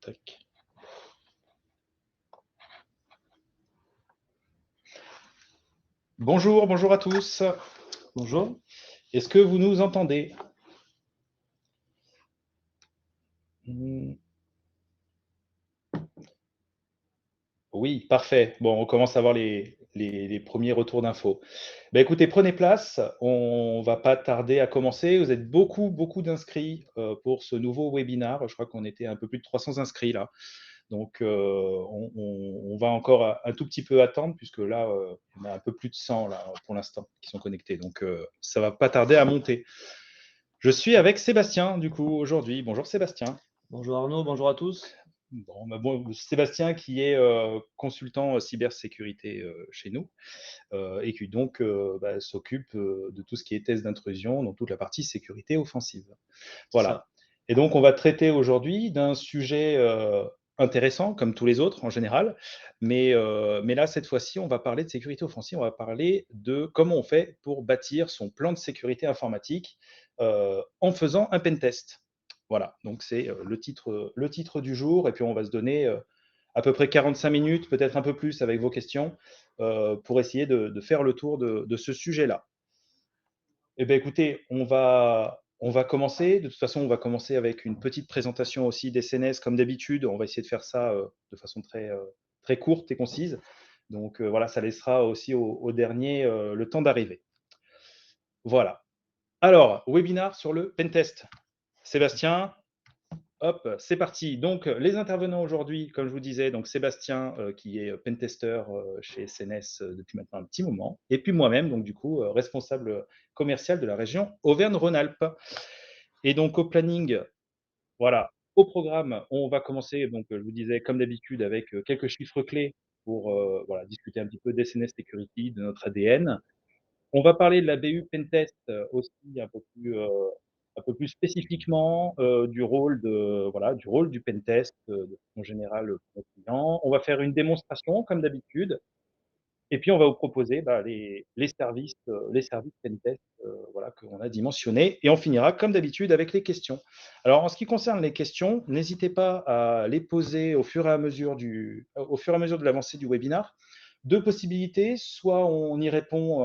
Tac. Bonjour, bonjour à tous. Bonjour. Est-ce que vous nous entendez? Oui, parfait. Bon, on commence à avoir les premiers retours d'infos. Ben, écoutez, prenez place. On va pas tarder à commencer. Vous êtes beaucoup, beaucoup d'inscrits pour ce nouveau webinar. Je crois qu'on était un peu plus de 300 inscrits là. Donc, on va encore un tout petit peu attendre puisque là, on a un peu plus de 100 là, pour l'instant qui sont connectés. Donc, ça va pas tarder à monter. Je suis avec Sébastien, du coup, aujourd'hui. Bonjour Sébastien. Bonjour Arnaud, bonjour à tous. Bon, Sébastien qui est consultant cybersécurité chez nous et qui donc s'occupe de tout ce qui est test d'intrusion, donc toute la partie sécurité offensive. C'est Voilà. ça. Et donc on va traiter aujourd'hui d'un sujet intéressant, comme tous les autres en général, mais là, cette fois-ci, on va parler de sécurité offensive, on va parler de comment on fait pour bâtir son plan de sécurité informatique en faisant un pentest. Voilà, donc c'est le titre du jour, et puis on va se donner à peu près 45 minutes, peut-être un peu plus avec vos questions, pour essayer de faire le tour de ce sujet-là. Eh bien, écoutez, on va commencer. De toute façon, on va commencer avec une petite présentation aussi des CNS, comme d'habitude. On va essayer de faire ça de façon très courte et concise. Donc voilà, ça laissera aussi au dernier le temps d'arriver. Voilà. Alors, webinar sur le pentest. Sébastien, hop, c'est parti. Donc, les intervenants aujourd'hui, comme je vous disais, donc Sébastien, qui est pentester chez SNS depuis maintenant un petit moment, et puis moi-même, donc du coup, responsable commercial de la région Auvergne-Rhône-Alpes. Et donc, au planning, voilà, au programme, on va commencer, donc, je vous disais, comme d'habitude, avec quelques chiffres clés pour voilà, discuter un petit peu d'SNS Security, de notre ADN. On va parler de la BU Pentest aussi un peu plus spécifiquement du rôle voilà, du rôle du pentest en général pour nos clients. On va faire une démonstration comme d'habitude, et puis on va vous proposer les services pentest voilà, qu'on a dimensionnés, et on finira comme d'habitude avec les questions. Alors en ce qui concerne les questions, n'hésitez pas à les poser au fur et à mesure de l'avancée du webinar. Deux possibilités, soit on y répond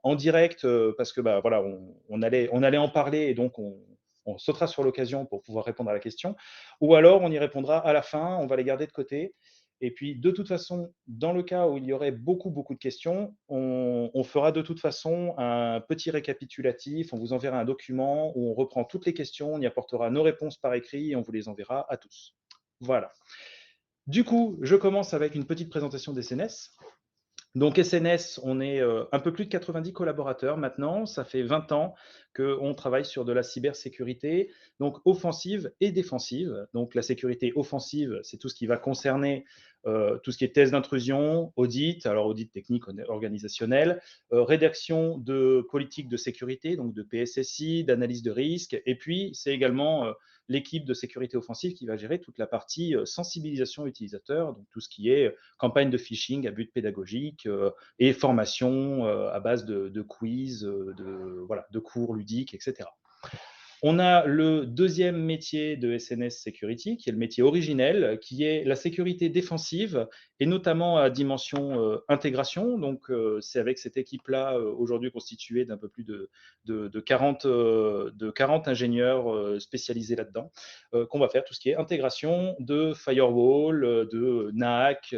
en direct parce que voilà, on allait en parler, et donc on sautera sur l'occasion pour pouvoir répondre à la question, ou alors on y répondra à la fin, on va les garder de côté. Et puis, de toute façon, dans le cas où il y aurait beaucoup, beaucoup de questions, on fera de toute façon un petit récapitulatif, on vous enverra un document où on reprend toutes les questions, on y apportera nos réponses par écrit et on vous les enverra à tous. Voilà. Du coup, je commence avec une petite présentation des CNS. Donc SNS, on est un peu plus de 90 collaborateurs maintenant. Ça fait 20 ans qu'on travaille sur de la cybersécurité, donc offensive et défensive. Donc la sécurité offensive, c'est tout ce qui va concerner tout ce qui est test d'intrusion, audit, alors audit technique organisationnel, rédaction de politiques de sécurité, donc de PSSI, d'analyse de risque, et puis c'est également l'équipe de sécurité offensive qui va gérer toute la partie sensibilisation utilisateur, donc tout ce qui est campagne de phishing à but pédagogique et formation à base de quiz, voilà, de cours ludiques, etc. On a le deuxième métier de SNS Security, qui est le métier originel, qui est la sécurité défensive, et notamment à dimension intégration. Donc, c'est avec cette équipe-là, aujourd'hui constituée d'un peu plus de 40, de 40 ingénieurs spécialisés là-dedans, qu'on va faire tout ce qui est intégration de firewall, de NAC,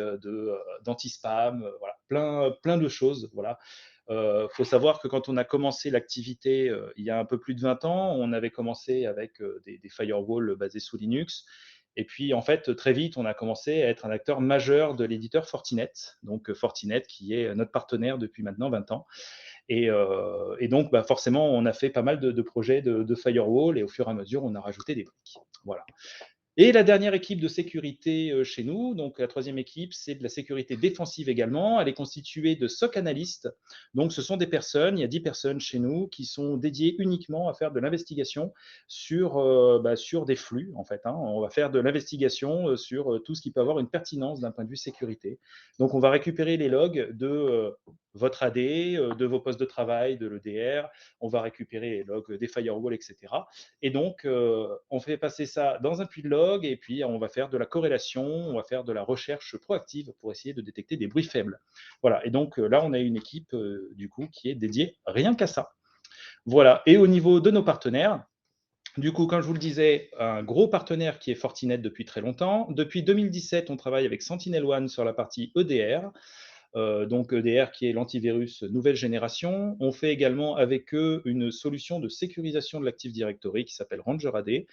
d'anti-spam, voilà, plein de choses. Voilà. Faut savoir que quand on a commencé l'activité il y a un peu plus de 20 ans, on avait commencé avec des firewalls basés sous Linux. Et puis, en fait, très vite, on a commencé à être un acteur majeur de l'éditeur Fortinet. Donc, Fortinet, qui est notre partenaire depuis maintenant 20 ans. Et donc, forcément, on a fait pas mal de projets de firewall, et au fur et à mesure, on a rajouté des briques. Voilà. Et la dernière équipe de sécurité chez nous, donc la troisième équipe, c'est de la sécurité défensive également. Elle est constituée de SOC analystes. Donc, ce sont des personnes, il y a 10 personnes chez nous qui sont dédiées uniquement à faire de l'investigation sur des flux, en fait. On va faire de l'investigation sur tout ce qui peut avoir une pertinence d'un point de vue sécurité. Donc, on va récupérer les logs votre AD, de vos postes de travail, de l'EDR, on va récupérer les logs des firewalls, etc. Et donc, on fait passer ça dans un puits de log et puis on va faire de la corrélation, on va faire de la recherche proactive pour essayer de détecter des bruits faibles. Voilà, et donc là, on a une équipe du coup qui est dédiée rien qu'à ça. Voilà, et au niveau de nos partenaires, du coup, comme je vous le disais, un gros partenaire qui est Fortinet depuis très longtemps. Depuis 2017, on travaille avec SentinelOne sur la partie EDR. Donc EDR qui est l'antivirus nouvelle génération. On fait également avec eux une solution de sécurisation de l'Active Directory qui s'appelle Ranger AD.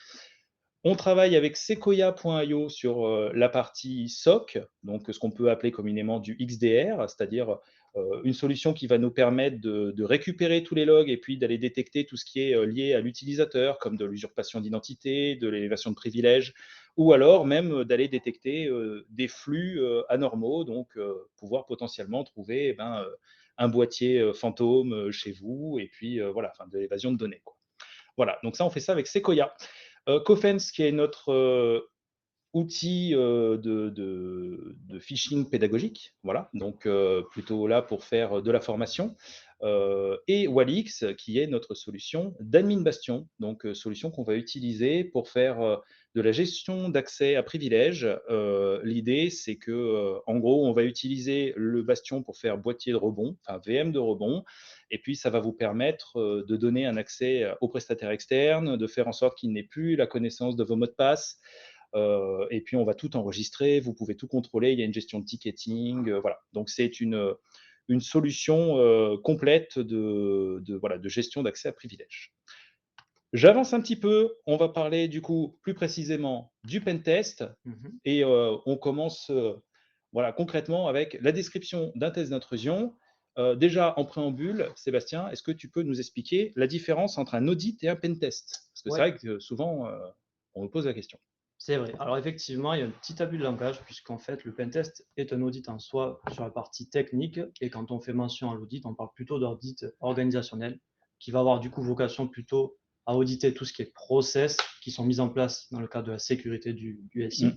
On travaille avec Sequoia.io sur la partie SOC, donc ce qu'on peut appeler communément du XDR, c'est-à-dire une solution qui va nous permettre de récupérer tous les logs et puis d'aller détecter tout ce qui est lié à l'utilisateur, comme de l'usurpation d'identité, de l'élévation de privilèges, ou alors même d'aller détecter des flux anormaux, donc pouvoir potentiellement trouver un boîtier fantôme chez vous, et puis voilà, enfin, de l'évasion de données, quoi. Voilà, donc ça, on fait ça avec Sequoia. Cofense, qui est notre outil de phishing pédagogique, voilà, donc plutôt là pour faire de la formation, et Walix, qui est notre solution d'admin bastion, donc solution qu'on va utiliser pour faire de la gestion d'accès à privilèges. L'idée, c'est que, en gros, on va utiliser le bastion pour faire boîtier de rebond, enfin VM de rebond, et puis ça va vous permettre de donner un accès aux prestataires externes, de faire en sorte qu'il n'ait plus la connaissance de vos mots de passe. Et puis on va tout enregistrer, vous pouvez tout contrôler, il y a une gestion de ticketing, voilà. Donc c'est une solution complète voilà, de gestion d'accès à privilèges. J'avance un petit peu, on va parler du coup plus précisément du pentest, et on commence voilà, concrètement avec la description d'un test d'intrusion. Déjà en préambule, Sébastien, est-ce que tu peux nous expliquer la différence entre un audit et un pentest? Parce que c'est Ouais, vrai que souvent, on me pose la question. c'est vrai. Alors effectivement, il y a un petit abus de langage puisqu'en fait, le pentest est un audit en soi sur la partie technique et quand on fait mention à l'audit, on parle plutôt d'audit organisationnel qui va avoir du coup vocation plutôt à auditer tout ce qui est process qui sont mis en place dans le cadre de la sécurité du Mm. SI.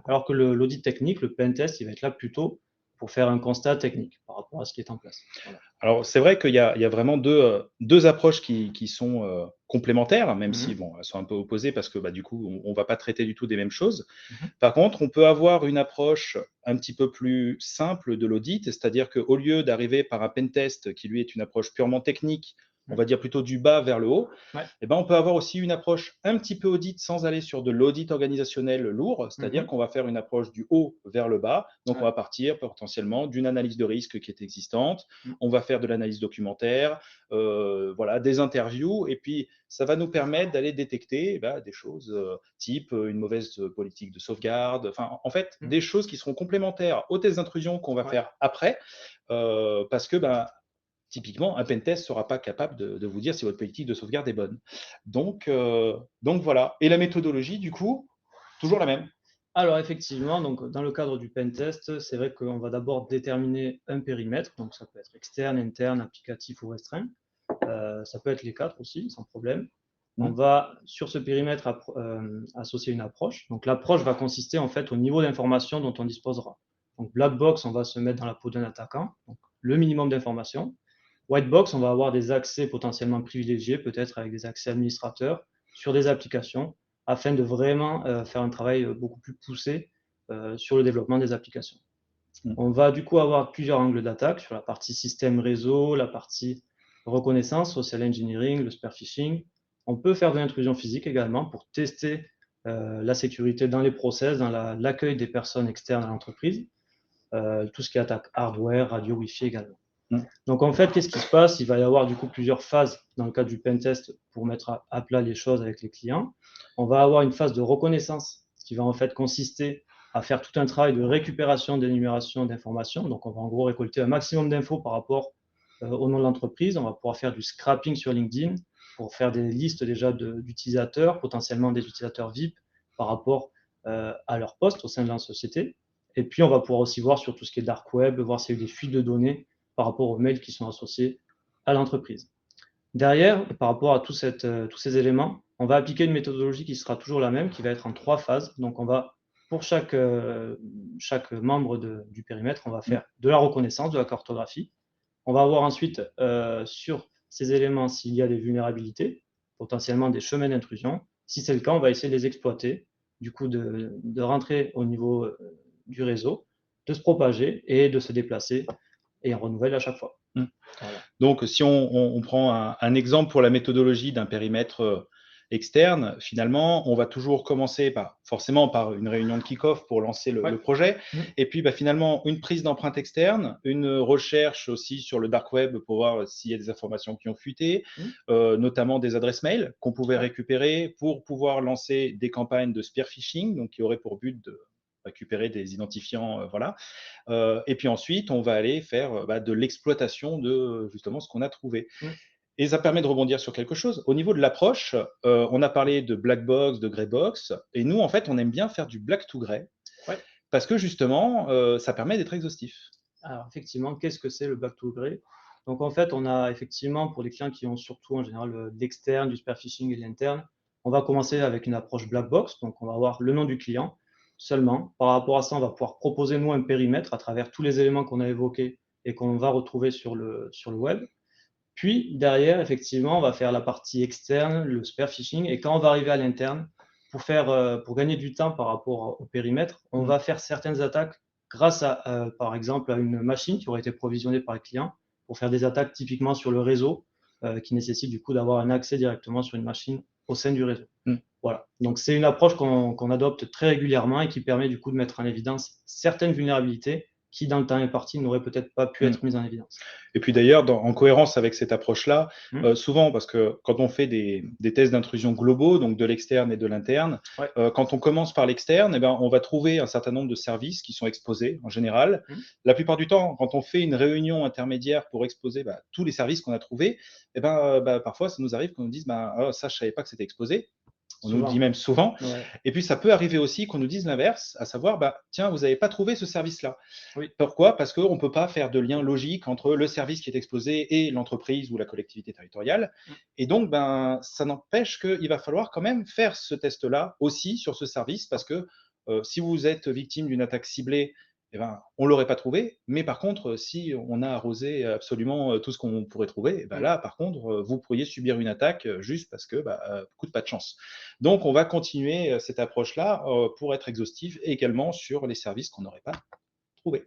Alors que l'audit technique, le pentest, il va être là plutôt pour faire un constat technique par rapport à ce qui est en place. Voilà. Alors, c'est vrai qu'il y a vraiment deux approches qui sont complémentaires, même si Mhm. bon, elles sont un peu opposées parce que bah, du coup, on ne va pas traiter du tout des mêmes choses. Mhm. Par contre, on peut avoir une approche un petit peu plus simple de l'audit, c'est-à-dire qu'au lieu d'arriver par un pentest qui lui est une approche purement technique, on va dire plutôt du bas vers le haut, Ouais. eh ben, on peut avoir aussi une approche un petit peu audit sans aller sur de l'audit organisationnel lourd, c'est-à-dire Mhm. qu'on va faire une approche du haut vers le bas. Donc, on Ouais. va partir potentiellement d'une analyse de risque qui est existante, Mhm. on va faire de l'analyse documentaire, voilà, des interviews, et puis ça va nous permettre d'aller détecter des choses type une mauvaise politique de sauvegarde, enfin en fait Mhm. des choses qui seront complémentaires aux tests d'intrusion qu'on va Ouais. faire après, parce que typiquement, un pentest ne sera pas capable de vous dire si votre politique de sauvegarde est bonne. Donc voilà. Et la méthodologie, du coup, toujours la même. Alors effectivement, donc dans le cadre du pentest, c'est vrai qu'on va d'abord déterminer un périmètre, donc ça peut être externe, interne, applicatif ou restreint. Ça peut être les quatre aussi, sans problème. On Hmm. va sur ce périmètre associer une approche. Donc l'approche va consister en fait au niveau d'information dont on disposera. Donc black box, on va se mettre dans la peau d'un attaquant, donc le minimum d'informations. White box, on va avoir des accès potentiellement privilégiés, peut-être avec des accès administrateurs sur des applications, afin de vraiment faire un travail beaucoup plus poussé sur le développement des applications. Hmm. On va du coup avoir plusieurs angles d'attaque sur la partie système réseau, la partie reconnaissance, social engineering, le spear phishing. On peut faire de l'intrusion physique également pour tester la sécurité dans les process, dans l'accueil des personnes externes à l'entreprise, tout ce qui est attaque hardware, radio, Wi-Fi également. Hmm. Donc en fait, qu'est-ce qui se passe? Il va y avoir du coup plusieurs phases dans le cadre du pentest pour mettre à plat les choses avec les clients. On va avoir une phase de reconnaissance, ce qui va en fait consister à faire tout un travail de récupération, d'énumération d'informations. Donc on va en gros récolter un maximum d'infos par rapport au nom de l'entreprise. On va pouvoir faire du scrapping sur LinkedIn pour faire des listes déjà d'utilisateurs, potentiellement des utilisateurs VIP par rapport à leur poste au sein de la société. Et puis on va pouvoir aussi voir sur tout ce qui est dark web, voir s'il y a eu des fuites de données par rapport aux mails qui sont associés à l'entreprise. Derrière, par rapport à tous ces éléments, on va appliquer une méthodologie qui sera toujours la même, qui va être en 3 phases. Donc, on va, pour chaque membre du périmètre, on va faire de la reconnaissance, de la cartographie. On va voir ensuite sur ces éléments s'il y a des vulnérabilités, potentiellement des chemins d'intrusion. Si c'est le cas, on va essayer de les exploiter, du coup de rentrer au niveau du réseau, de se propager et de se déplacer, et on renouvelle à chaque fois. Mmh. Voilà. Donc, si on prend un exemple pour la méthodologie d'un périmètre externe, finalement, on va toujours commencer forcément par une réunion de kick-off pour lancer Ouais. le projet. Mmh. Et puis, finalement, une prise d'empreinte externe, une recherche aussi sur le dark web pour voir s'il y a des informations qui ont fuité, Mmh. notamment des adresses mail qu'on pouvait Ouais. récupérer pour pouvoir lancer des campagnes de spear phishing, donc qui auraient pour but de récupérer des identifiants, voilà. Et puis ensuite, on va aller faire de l'exploitation de justement ce qu'on a trouvé. Mmh. Et ça permet de rebondir sur quelque chose. Au niveau de l'approche, on a parlé de black box, de grey box, et nous, en fait, on aime bien faire du black to grey Ouais. parce que justement, ça permet d'être exhaustif. Alors effectivement, qu'est-ce que c'est le back to grey? Donc en fait, on a effectivement pour les clients qui ont surtout en général de l'externe, du spear phishing et de l'interne, on va commencer avec une approche black box. Donc on va avoir le nom du client seulement. Par rapport à ça, on va pouvoir proposer nous un périmètre à travers tous les éléments qu'on a évoqués et qu'on va retrouver sur le web. Puis derrière, effectivement, on va faire la partie externe, le spear phishing, et quand on va arriver à l'interne, pour gagner du temps par rapport au périmètre, on Mmh. va faire certaines attaques grâce à, par exemple, à une machine qui aurait été provisionnée par le client pour faire des attaques typiquement sur le réseau, qui nécessitent du coup d'avoir un accès directement sur une machine au sein du réseau. Mmh. Voilà. Donc c'est une approche qu'on adopte très régulièrement et qui permet du coup de mettre en évidence certaines vulnérabilités qui, dans le temps imparti, n'auraient peut-être pas pu Mmh. être mises en évidence. Et puis d'ailleurs, en cohérence avec cette approche-là, Mmh. souvent, parce que quand on fait des tests d'intrusion globaux, donc de l'externe et de l'interne, Ouais. quand on commence par l'externe, eh ben, on va trouver un certain nombre de services qui sont exposés en général. Mmh. La plupart du temps, quand on fait une réunion intermédiaire pour exposer tous les services qu'on a trouvés, eh ben, parfois, ça nous arrive qu'on nous dise ah, ça, je ne savais pas que c'était exposé. On nous le dit Souvent. même souvent. Ouais. Et puis, ça peut arriver aussi qu'on nous dise l'inverse, à savoir, tiens, vous n'avez pas trouvé ce service-là. Oui. Pourquoi? Parce qu'on ne peut pas faire de lien logique entre le service qui est exposé et l'entreprise ou la collectivité territoriale. Mmh. Et donc, ça n'empêche qu'il va falloir quand même faire ce test-là aussi sur ce service parce que si vous êtes victime d'une attaque ciblée, eh ben, on ne l'aurait pas trouvé. Mais par contre, si on a arrosé absolument tout ce qu'on pourrait trouver, Mmh. là, par contre, vous pourriez subir une attaque juste parce que coup de pas de chance. Donc, on va continuer cette approche-là pour être exhaustif également sur les services qu'on n'aurait pas trouvés.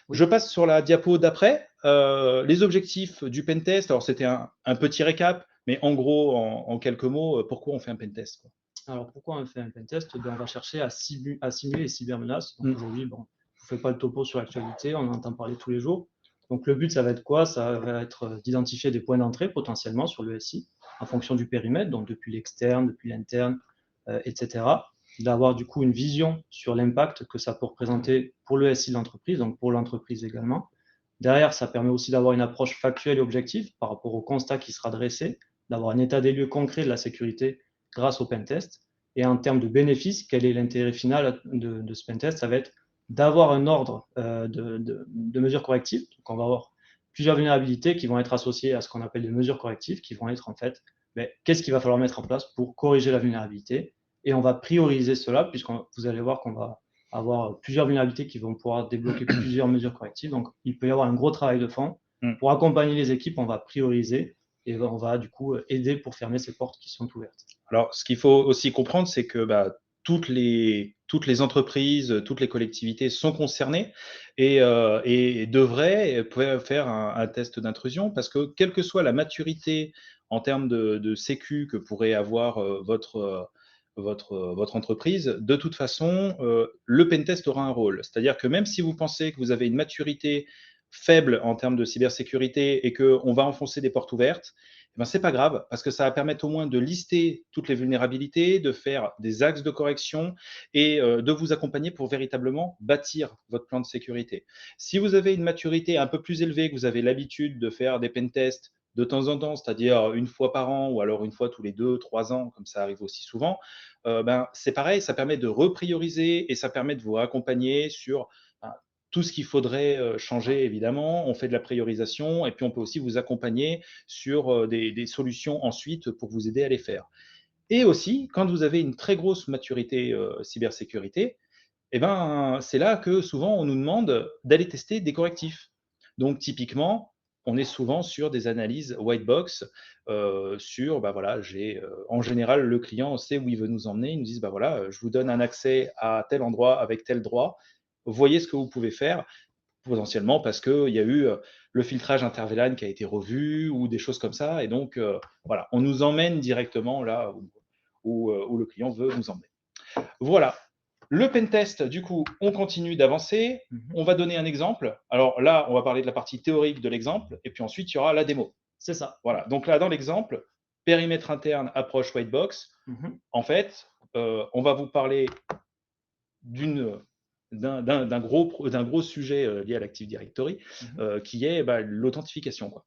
Oui. Je passe sur la diapo d'après. Les objectifs du pentest. Alors, c'était un petit récap, mais en gros, en quelques mots, pourquoi on fait un pentest, quoi? Alors pourquoi on fait un pentest? Ben, on va chercher à simuler les cybermenaces. Donc Mmh. aujourd'hui, bon, je ne fais pas le topo sur l'actualité, on en entend parler tous les jours. Donc le but, ça va être quoi? Ça va être d'identifier des points d'entrée potentiellement sur le SI en fonction du périmètre, donc depuis l'externe, depuis l'interne, etc. D'avoir du coup une vision sur l'impact que ça peut représenter pour le SI de l'entreprise, donc pour l'entreprise également. Derrière, ça permet aussi d'avoir une approche factuelle et objective par rapport au constat qui sera dressé, d'avoir un état des lieux concret de la sécurité grâce au pentest. Et en termes de bénéfices, quel est l'intérêt final de ce pentest? Ça va être d'avoir un ordre de mesures correctives. Donc, on va avoir plusieurs vulnérabilités qui vont être associées à ce qu'on appelle des mesures correctives, qui vont être en fait, qu'est-ce qu'il va falloir mettre en place pour corriger la vulnérabilité? Et on va prioriser cela, puisque vous allez voir qu'on va avoir plusieurs vulnérabilités qui vont pouvoir débloquer plusieurs mesures correctives. Donc, il peut y avoir un gros travail de fond. Mmh. Pour accompagner les équipes, on va prioriser et on va du coup aider pour fermer ces portes qui sont ouvertes. Alors, ce qu'il faut aussi comprendre, c'est que toutes les entreprises, toutes les collectivités sont concernées et devraient pouvoir faire un test d'intrusion parce que quelle que soit la maturité en termes de sécu que pourrait avoir votre entreprise, de toute façon, le pentest aura un rôle. C'est-à-dire que même si vous pensez que vous avez une maturité faible en termes de cybersécurité et qu'on va enfoncer des portes ouvertes, c'est pas grave, parce que ça va permettre au moins de lister toutes les vulnérabilités, de faire des axes de correction et de vous accompagner pour véritablement bâtir votre plan de sécurité. Si vous avez une maturité un peu plus élevée, que vous avez l'habitude de faire des pentests de temps en temps, c'est-à-dire une fois par an ou alors une fois tous les 2, 3 ans, comme ça arrive aussi souvent, c'est pareil, ça permet de reprioriser et ça permet de vous accompagner sur ben, tout ce qu'il faudrait changer, évidemment. On fait de la priorisation et puis on peut aussi vous accompagner sur des solutions ensuite pour vous aider à les faire. Et aussi, quand vous avez une très grosse maturité cybersécurité, c'est là que souvent on nous demande d'aller tester des correctifs. Donc typiquement, on est souvent sur des analyses white box, sur, bah, voilà, en général, le client sait où il veut nous emmener. Ils nous disent: «Bah, voilà, je vous donne un accès à tel endroit avec tel droit. Voyez ce que vous pouvez faire». Potentiellement parce qu'il y a eu, le filtrage inter-VLAN qui a été revu ou des choses comme ça et donc voilà, on nous emmène directement là où le client veut nous emmener. Voilà. Le pentest, du coup, on continue d'avancer. On va donner un exemple. Alors là, on va parler de la partie théorique de l'exemple et puis ensuite, il y aura la démo. C'est ça. Voilà. Donc là, dans l'exemple, périmètre interne, approche whitebox. En fait, on va vous parler d'un gros sujet lié à l'Active Directory qui est l'authentification, quoi.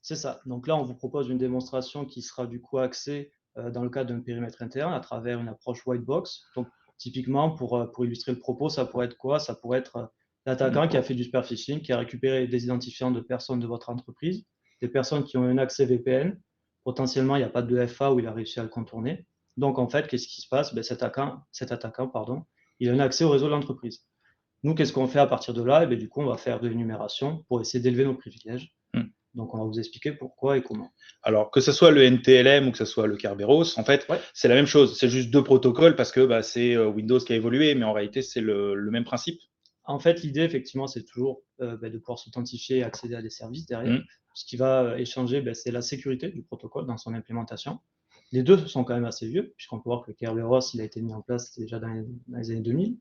C'est ça. Donc là, on vous propose une démonstration qui sera du coup axée dans le cadre d'un périmètre interne à travers une approche white box. Donc typiquement, pour illustrer le propos, ça pourrait être quoi? Ça pourrait être l'attaquant qui a fait du spear phishing, qui a récupéré des identifiants de personnes de votre entreprise, des personnes qui ont un accès VPN. Potentiellement, il n'y a pas de FA où il a réussi à le contourner. Donc en fait, qu'est-ce qui se passe? Cet attaquant, il a un accès au réseau de l'entreprise. Nous, qu'est-ce qu'on fait à partir de là? Du coup, on va faire de l'énumération pour essayer d'élever nos privilèges. Donc, on va vous expliquer pourquoi et comment. Alors, que ce soit le NTLM ou que ce soit le Kerberos, en fait, c'est la même chose. C'est juste 2 protocoles parce que c'est Windows qui a évolué, mais en réalité, c'est le même principe. En fait, l'idée, effectivement, c'est toujours de pouvoir s'authentifier et accéder à des services derrière. Ce qui va échanger, c'est la sécurité du protocole dans son implémentation. Les deux sont quand même assez vieux, puisqu'on peut voir que le Kerberos, il a été mis en place déjà dans les années 2000.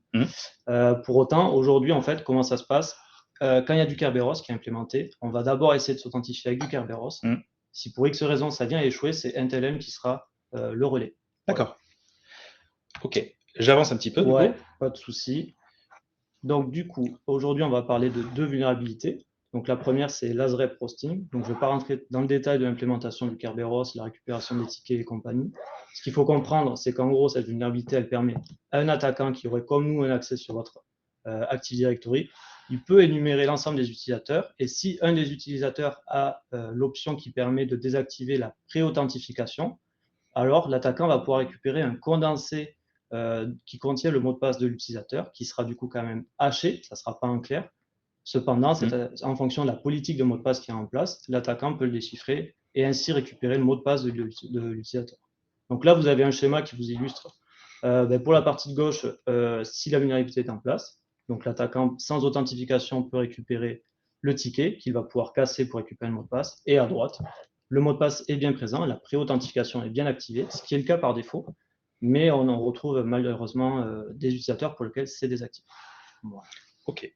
Pour autant, aujourd'hui, en fait, comment ça se passe? Quand il y a du Kerberos qui est implémenté, on va d'abord essayer de s'authentifier avec du Kerberos. Si pour X raison ça vient à échouer, c'est NTLM qui sera le relais. D'accord. Ok, j'avance un petit peu. Ouais, du coup. Pas de souci. Donc du coup, aujourd'hui, on va parler de 2 vulnérabilités. Donc la première, c'est l'ASREP Hosting. Donc je ne vais pas rentrer dans le détail de l'implémentation du Kerberos, la récupération des tickets et compagnie. Ce qu'il faut comprendre, c'est qu'en gros, cette vulnérabilité, elle permet à un attaquant qui aurait comme nous un accès sur votre Active Directory, il peut énumérer l'ensemble des utilisateurs et si un des utilisateurs a l'option qui permet de désactiver la pré-authentification, alors l'attaquant va pouvoir récupérer un condensé qui contient le mot de passe de l'utilisateur, qui sera du coup quand même haché, ça ne sera pas en clair. Cependant, en fonction de la politique de mot de passe qui est en place, l'attaquant peut le déchiffrer et ainsi récupérer le mot de passe de l'utilisateur. Donc là, vous avez un schéma qui vous illustre pour la partie de gauche, si la vulnérabilité est en place, donc l'attaquant sans authentification peut récupérer le ticket qu'il va pouvoir casser pour récupérer le mot de passe. Et à droite, le mot de passe est bien présent, la pré-authentification est bien activée, ce qui est le cas par défaut, mais on en retrouve malheureusement des utilisateurs pour lesquels c'est désactivé. Voilà. Ok.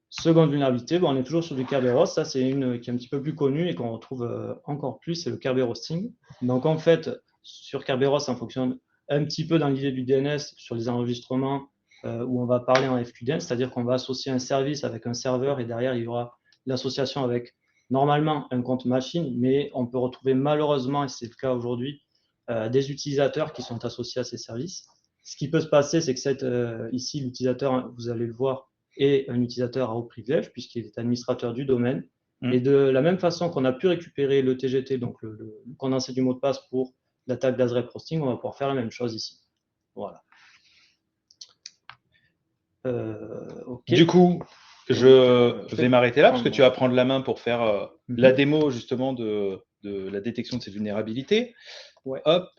Seconde vulnérabilité, on est toujours sur du Kerberos. Ça, c'est une qui est un petit peu plus connue et qu'on retrouve encore plus, c'est le Kerberosting. Donc en fait, sur Kerberos, ça fonctionne un petit peu dans l'idée du DNS sur les enregistrements où on va parler en FQDN, c'est-à-dire qu'on va associer un service avec un serveur et derrière, il y aura l'association avec normalement un compte machine, mais on peut retrouver malheureusement, et c'est le cas aujourd'hui, des utilisateurs qui sont associés à ces services. Ce qui peut se passer, c'est que ici, l'utilisateur, vous allez le voir, est un utilisateur à haut privilège puisqu'il est administrateur du domaine. Et de la même façon qu'on a pu récupérer le TGT, donc le condensé du mot de passe pour l'attaque d'ASREP Hosting, on va pouvoir faire la même chose ici. Voilà. Okay. Du coup, je vais m'arrêter là parce que tu vas prendre la main pour faire la démo justement de la détection de ces vulnérabilités. Ouais. Hop,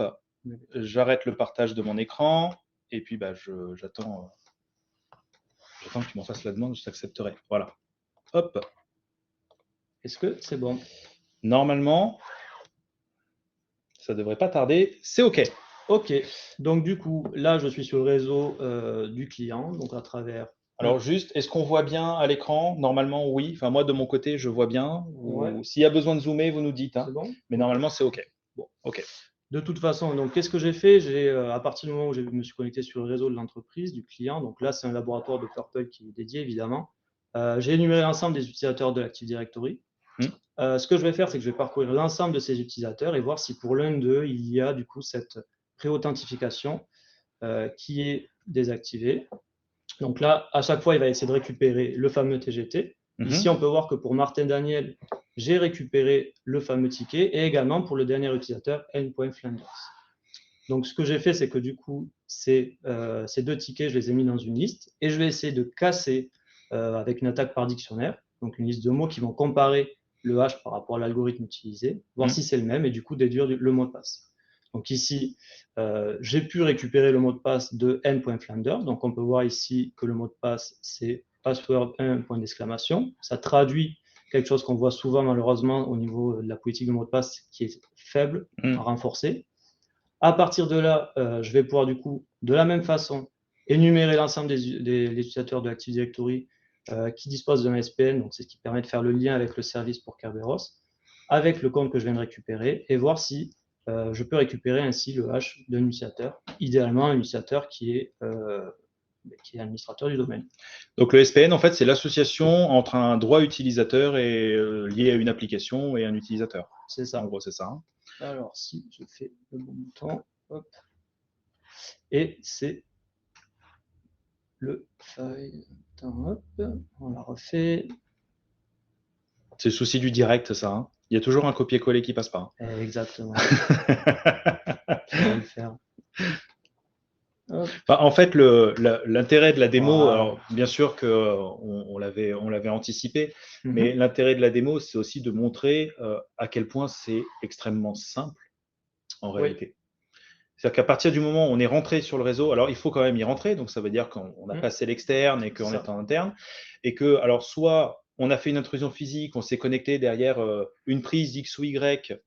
j'arrête le partage de mon écran et puis j'attends que tu m'en fasses la demande, je t'accepterai. Voilà. Hop. Est-ce que c'est bon? Normalement, ça ne devrait pas tarder. C'est OK. OK. Donc du coup, là, je suis sur le réseau du client, donc à travers... Alors juste, est-ce qu'on voit bien à l'écran? Normalement, oui. Enfin, moi, de mon côté, je vois bien. Ouais. S'il y a besoin de zoomer, vous nous dites. Hein. C'est bon? Mais normalement, c'est OK. Bon. OK. De toute façon, donc qu'est-ce que j'ai fait? À partir du moment où je me suis connecté sur le réseau de l'entreprise, du client, donc là, c'est un laboratoire de Purple qui est dédié, évidemment. J'ai énuméré l'ensemble des utilisateurs de l'Active Directory. Ce que je vais faire, c'est que je vais parcourir l'ensemble de ces utilisateurs et voir si pour l'un d'eux, il y a du coup cette pré-authentification qui est désactivée. Donc là, à chaque fois, il va essayer de récupérer le fameux TGT. Ici, on peut voir que pour Martin Daniel, j'ai récupéré le fameux ticket et également pour le dernier utilisateur, N.Flanders. Donc, ce que j'ai fait, c'est que du coup, ces 2 tickets, je les ai mis dans une liste et je vais essayer de casser avec une attaque par dictionnaire, donc une liste de mots qui vont comparer le hash par rapport à l'algorithme utilisé, voir si c'est le même et du coup déduire le mot de passe. Donc ici, j'ai pu récupérer le mot de passe de n.flanders. Donc on peut voir ici que le mot de passe, c'est password 1, point d'exclamation. Ça traduit quelque chose qu'on voit souvent malheureusement au niveau de la politique de mot de passe qui est faible, renforcée. À partir de là, je vais pouvoir du coup, de la même façon, énumérer l'ensemble des utilisateurs de Active Directory qui disposent d'un SPN, donc c'est ce qui permet de faire le lien avec le service pour Kerberos, avec le compte que je viens de récupérer, et voir si je peux récupérer ainsi le hash d'un utilisateur, idéalement un utilisateur qui est administrateur du domaine. Donc le SPN, en fait, c'est l'association entre un droit utilisateur et lié à une application et un utilisateur. C'est ça. En gros, c'est ça. Hein. Alors, si je fais le bon bouton, hop, et c'est le file. Attends, hop, on la refait. C'est le souci du direct, ça. Hein. Il y a toujours un copier-coller qui passe pas. Hein. Exactement. Je vais le faire. Enfin, en fait, l'intérêt de la démo, alors bien sûr qu'on l'avait anticipé, mais l'intérêt de la démo, c'est aussi de montrer à quel point c'est extrêmement simple en réalité. C'est-à-dire qu'à partir du moment où on est rentré sur le réseau, alors il faut quand même y rentrer, donc ça veut dire qu'on a passé l'externe et qu'on est en interne, et que, alors soit on a fait une intrusion physique, on s'est connecté derrière une prise X ou Y,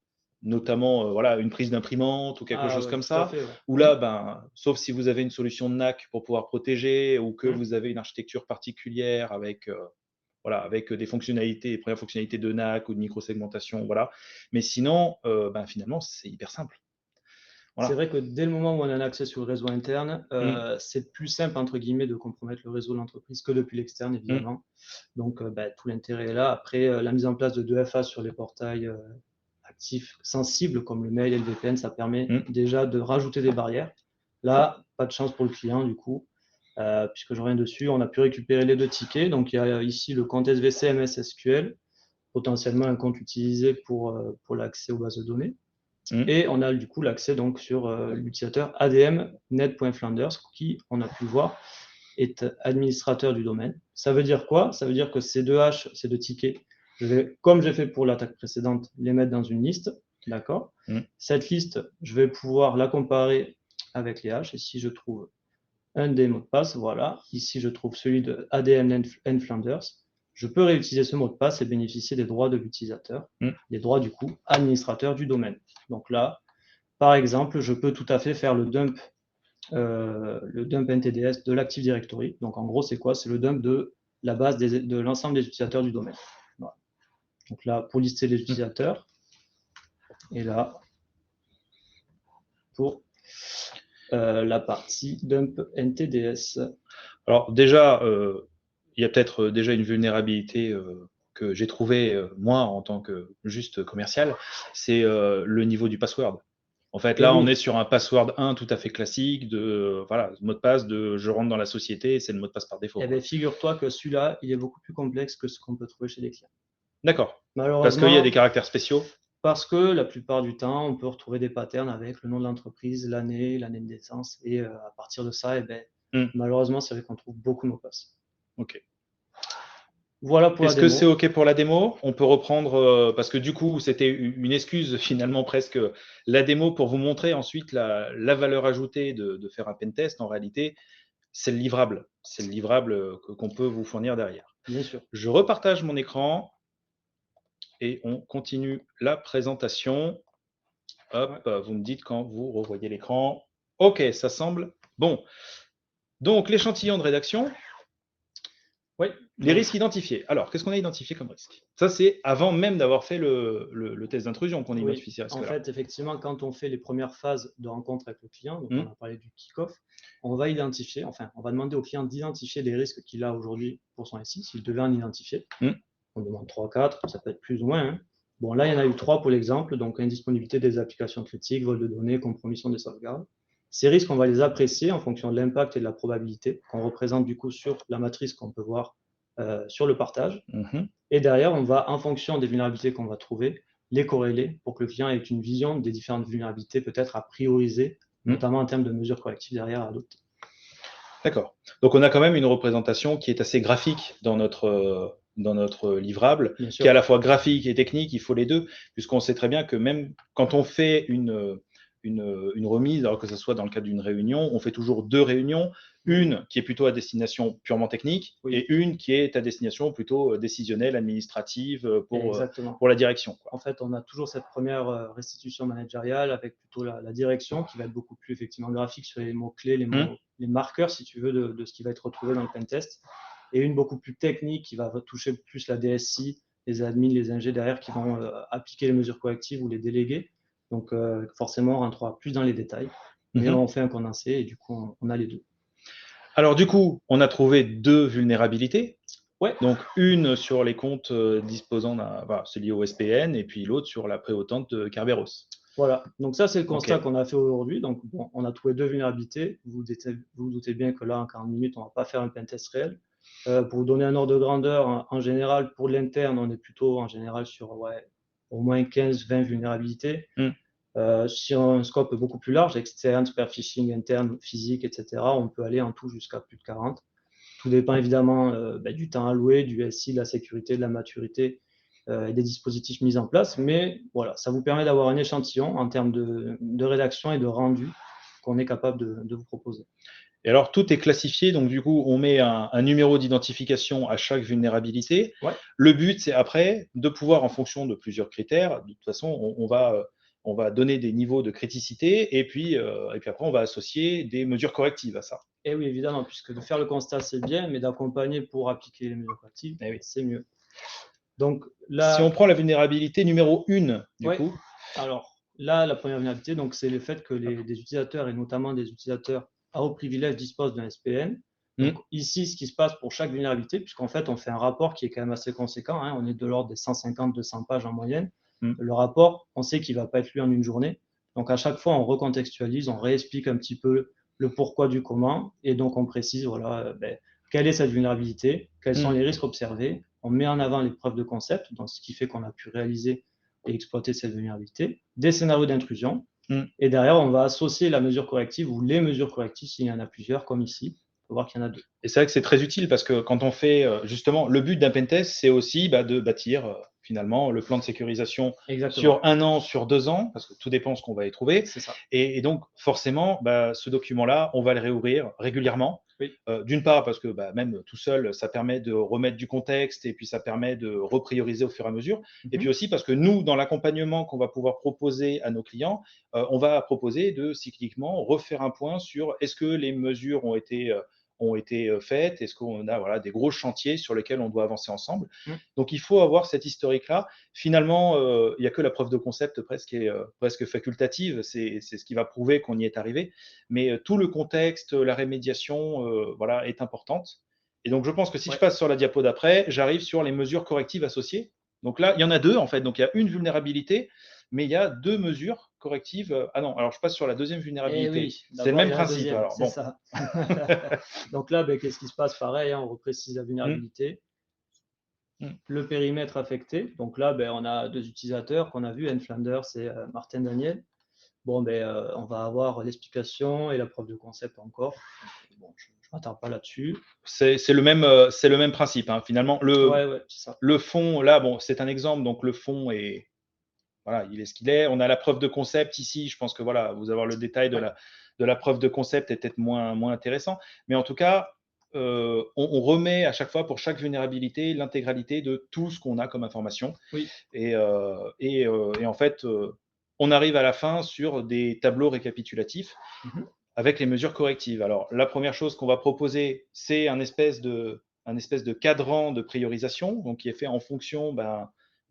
notamment voilà, une prise d'imprimante ou quelque chose comme ça, où là, ben, sauf si vous avez une solution de NAC pour pouvoir protéger ou que vous avez une architecture particulière avec, voilà, avec des fonctionnalités, les premières fonctionnalités de NAC ou de microsegmentation, voilà. Mais sinon, ben, finalement, c'est hyper simple. Voilà. C'est vrai que dès le moment où on a un accès sur le réseau interne, c'est plus simple, entre guillemets, de compromettre le réseau de l'entreprise que depuis l'externe, évidemment. Donc, tout l'intérêt est là. Après, la mise en place de 2FA sur les portails actifs sensibles, comme le mail et le VPN, ça permet déjà de rajouter des barrières. Là, pas de chance pour le client, du coup, puisque je reviens dessus. On a pu récupérer les 2 tickets. Donc, il y a ici le compte SVC MS SQL, potentiellement un compte utilisé pour l'accès aux bases de données. Et on a du coup l'accès donc sur l'utilisateur ADM net.flanders qui, on a pu voir, est administrateur du domaine. Ça veut dire quoi? Ça veut dire que ces 2 hashes, ces 2 tickets, je vais, comme j'ai fait pour l'attaque précédente, les mettre dans une liste. D'accord. Cette liste, je vais pouvoir la comparer avec les hashes. Et si je trouve un des mots de passe, voilà. Ici, je trouve celui de ADM Flanders. Je peux réutiliser ce mot de passe et bénéficier des droits de l'utilisateur, des droits du coup administrateur du domaine. Donc là, par exemple, je peux tout à fait faire le dump NTDS de l'Active Directory. Donc en gros, c'est quoi? C'est le dump de la base de l'ensemble des utilisateurs du domaine. Voilà. Donc là, pour lister les utilisateurs, et là, pour la partie dump NTDS. Alors déjà, il y a peut-être déjà une vulnérabilité que j'ai trouvée, moi, en tant que juste commercial, c'est le niveau du password. En fait, là, on est sur un password 1 tout à fait classique, de voilà, mot de passe de je rentre dans la société et c'est le mot de passe par défaut. Eh bien, figure-toi que celui-là, il est beaucoup plus complexe que ce qu'on peut trouver chez les clients. D'accord. Parce qu'il y a des caractères spéciaux? Parce que la plupart du temps, on peut retrouver des patterns avec le nom de l'entreprise, l'année de naissance, et à partir de ça, eh ben, malheureusement, c'est vrai qu'on trouve beaucoup de mots de passe. Ok. Voilà pour la démo. Est-ce que c'est OK pour la démo? On peut reprendre, parce que du coup, c'était une excuse finalement presque, la démo pour vous montrer ensuite la valeur ajoutée de faire un pentest. En réalité, c'est le livrable. C'est le livrable qu'on peut vous fournir derrière. Bien sûr. Je repartage mon écran et on continue la présentation. Hop, vous me dites quand vous revoyez l'écran. OK, ça semble bon. Donc, l'échantillon de rédaction. Oui, les risques identifiés. Alors, qu'est-ce qu'on a identifié comme risque? Ça, c'est avant même d'avoir fait le test d'intrusion qu'on a identifié ce risque-là. En fait, effectivement, quand on fait les premières phases de rencontre avec le client, donc on a parlé du kick-off, on va identifier, enfin, on va demander au client d'identifier les risques qu'il a aujourd'hui pour son SI, s'il devait en identifier. On demande 3, 4, ça peut être plus ou moins. Hein. Bon, là, il y en a eu 3 pour l'exemple, donc indisponibilité des applications critiques, vol de données, compromission des sauvegardes. Ces risques, on va les apprécier en fonction de l'impact et de la probabilité qu'on représente du coup sur la matrice qu'on peut voir sur le partage. Et derrière, on va, en fonction des vulnérabilités qu'on va trouver, les corréler pour que le client ait une vision des différentes vulnérabilités peut-être à prioriser, notamment en termes de mesures correctives derrière à adopter. D'accord. Donc, on a quand même une représentation qui est assez graphique dans notre dans notre livrable, bien qui est sûr. à la fois graphique et technique, il faut les deux, puisqu'on sait très bien que même quand on fait une remise, alors que ce soit dans le cadre d'une réunion, on fait toujours deux réunions, une qui est plutôt à destination purement technique Oui, et une qui est à destination plutôt décisionnelle, administrative exactement. pour la direction, quoi. En fait, on a toujours cette première restitution managériale avec plutôt la direction qui va être beaucoup plus effectivement graphique sur les mots-clés, Hum, les marqueurs, si tu veux, de ce qui va être retrouvé dans le pentest. Et une beaucoup plus technique qui va toucher plus la DSI, les admins, les ingés derrière qui vont appliquer les mesures correctives ou les déléguer. Donc, forcément, on rentrera plus dans les détails. Mais mhm. on fait un condensé et du coup, on a les deux. Alors du coup, on a trouvé deux vulnérabilités. Ouais, Donc une sur les comptes disposant d'un, voilà, c'est lié au SPN, et puis l'autre sur la préhautante de Kerberos. voilà. Donc ça, c'est le Ok. constat qu'on a fait aujourd'hui. Donc, bon, on a trouvé deux vulnérabilités. Vous doutez bien que là, en 40 minutes, on ne va pas faire un pentest réel. Pour vous donner un ordre de grandeur, en général, pour l'interne, on est plutôt en général sur ouais, au moins 15-20 vulnérabilités. Hmm. Sur un scope beaucoup plus large, externe, super phishing, interne, physique, etc., on peut aller en tout jusqu'à plus de 40. Tout dépend évidemment du temps alloué, du SI, de la sécurité, de la maturité et des dispositifs mis en place. Mais voilà, ça vous permet d'avoir un échantillon en termes de rédaction et de rendu qu'on est capable de vous proposer. Et alors tout est classifié, donc du coup on met un numéro d'identification à chaque vulnérabilité. Ouais, Le but c'est après de pouvoir, en fonction de plusieurs critères, de toute façon on va donner des niveaux de criticité, et puis après on va associer des mesures correctives à ça. et oui, évidemment, puisque de faire le constat, c'est bien, mais d'accompagner pour appliquer les mesures actives, Eh oui. c'est mieux. Donc Si on là, prend la vulnérabilité numéro 1, du ouais, coup, alors là, la première vulnérabilité, donc, c'est le fait que des utilisateurs, et notamment des utilisateurs à haut privilège, disposent d'un SPN. Donc hmm, ici, ce qui se passe pour chaque vulnérabilité, puisqu'en fait, on fait un rapport qui est quand même assez conséquent, hein, on est de l'ordre des 150-200 pages en moyenne. hmm, Le rapport, on sait qu'il ne va pas être lu en une journée. Donc à chaque fois, on recontextualise, on réexplique un petit peu le pourquoi du comment, et donc on précise voilà, quelle est cette vulnérabilité, quels sont hmm. les risques observés, on met en avant les preuves de concept, donc ce qui fait qu'on a pu réaliser et exploiter cette vulnérabilité, des scénarios d'intrusion, Hmm. et derrière, on va associer la mesure corrective ou les mesures correctives s'il y en a plusieurs, comme ici. Il faut voir qu'il y en a deux. Et c'est vrai que c'est très utile parce que quand on fait, justement, le but d'un pentest, c'est aussi de bâtir finalement le plan de sécurisation Exactement, sur 1 an, sur 2 ans, parce que tout dépend de ce qu'on va y trouver. c'est ça. Et donc, forcément, ce document-là, on va le réouvrir régulièrement. Oui. D'une part, parce que même tout seul, ça permet de remettre du contexte et puis ça permet de reprioriser au fur et à mesure. Et puis Mhm. aussi parce que nous, dans l'accompagnement qu'on va pouvoir proposer à nos clients, on va proposer de cycliquement refaire un point sur est-ce que les mesures ont été faites, est-ce qu'on a voilà, des gros chantiers sur lesquels on doit avancer ensemble. Mhm. Donc il faut avoir cet historique-là. Finalement, il n'y a que la preuve de concept presque, qui est presque facultative, c'est ce qui va prouver qu'on y est arrivé. Mais tout le contexte, la rémédiation voilà, est importante. Et donc je pense que si je Ouais. passe sur la diapo d'après, j'arrive sur les mesures correctives associées. Donc là, il y en a deux en fait. Donc il y a une vulnérabilité, mais il y a deux mesures correctives. Ah non, alors je passe sur la deuxième Et vulnérabilité. oui, C'est le d'abord, il même y a la principe. deuxième, Alors c'est bon. ça. Donc là, qu'est-ce qui se passe? Pareil, hein, on reprécise la Mm, vulnérabilité, mm. le périmètre affecté. Donc là, on a deux utilisateurs qu'on a vus, Anne Flanders et Martin Daniel. Bon, on va avoir l'explication et la preuve de concept encore. Donc, bon, je ne m'attarde pas là-dessus. C'est le même principe, hein. Finalement, Ouais, ouais, c'est ça. le fond, là, bon, c'est un exemple, donc le fond est, voilà, il est ce qu'il est. On a la preuve de concept ici. Je pense que voilà, vous avoir le détail Ouais, de la preuve de concept est peut-être moins intéressant. Mais en tout cas, on remet à chaque fois pour chaque vulnérabilité l'intégralité de tout ce qu'on a comme information. oui. Et en fait, on arrive à la fin sur des tableaux récapitulatifs Mhm. avec les mesures correctives. Alors, la première chose qu'on va proposer, c'est un espèce de cadran de priorisation, donc qui est fait en fonction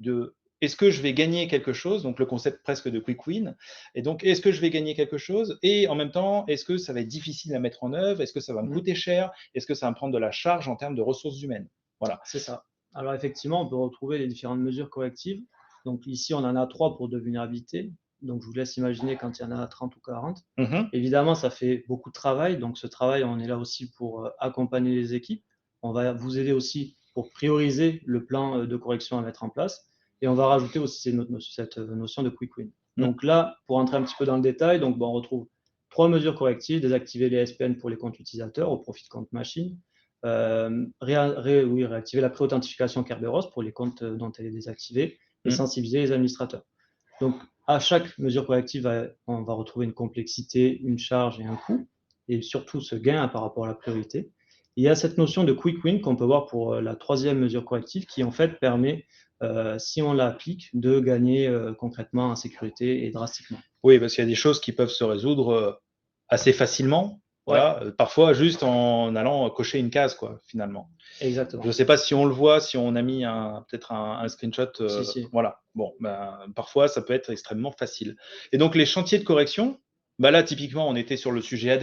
de est-ce que je vais gagner quelque chose, donc le concept presque de quick win, et donc est-ce que je vais gagner quelque chose, et en même temps, est-ce que ça va être difficile à mettre en œuvre, est-ce que ça va me Mhm. coûter cher, est-ce que ça va me prendre de la charge en termes de ressources humaines. Voilà. C'est ça. Alors effectivement, on peut retrouver les différentes mesures correctives. Donc ici, on en a trois pour deux vulnérabilités. Donc je vous laisse imaginer quand il y en a 30 ou 40. Mhm. Évidemment, ça fait beaucoup de travail. Donc ce travail, on est là aussi pour accompagner les équipes. On va vous aider aussi pour prioriser le plan de correction à mettre en place. Et on va rajouter aussi cette notion de quick win. Mm. Donc là, pour entrer un petit peu dans le détail, on retrouve trois mesures correctives: désactiver les SPN pour les comptes utilisateurs au profit de compte machine, oui, réactiver la pré-authentification Kerberos pour les comptes dont elle est désactivée et Mm. sensibiliser les administrateurs. Donc, à chaque mesure corrective, on va retrouver une complexité, une charge et un coût, et surtout ce gain par rapport à la priorité. Il y a cette notion de quick win qu'on peut voir pour la troisième mesure corrective qui, en fait, permet, si on l'applique, de gagner concrètement en sécurité et drastiquement. Oui, parce qu'il y a des choses qui peuvent se résoudre assez facilement. Ouais, Voilà, parfois juste en allant cocher une case, quoi, finalement. Je ne exactement. sais pas si on le voit, si on a mis peut-être un screenshot. Si, si. Voilà. Bon, ben, parfois, ça peut être extrêmement facile. Et donc, les chantiers de correction, bah là, typiquement, on était sur le sujet AD.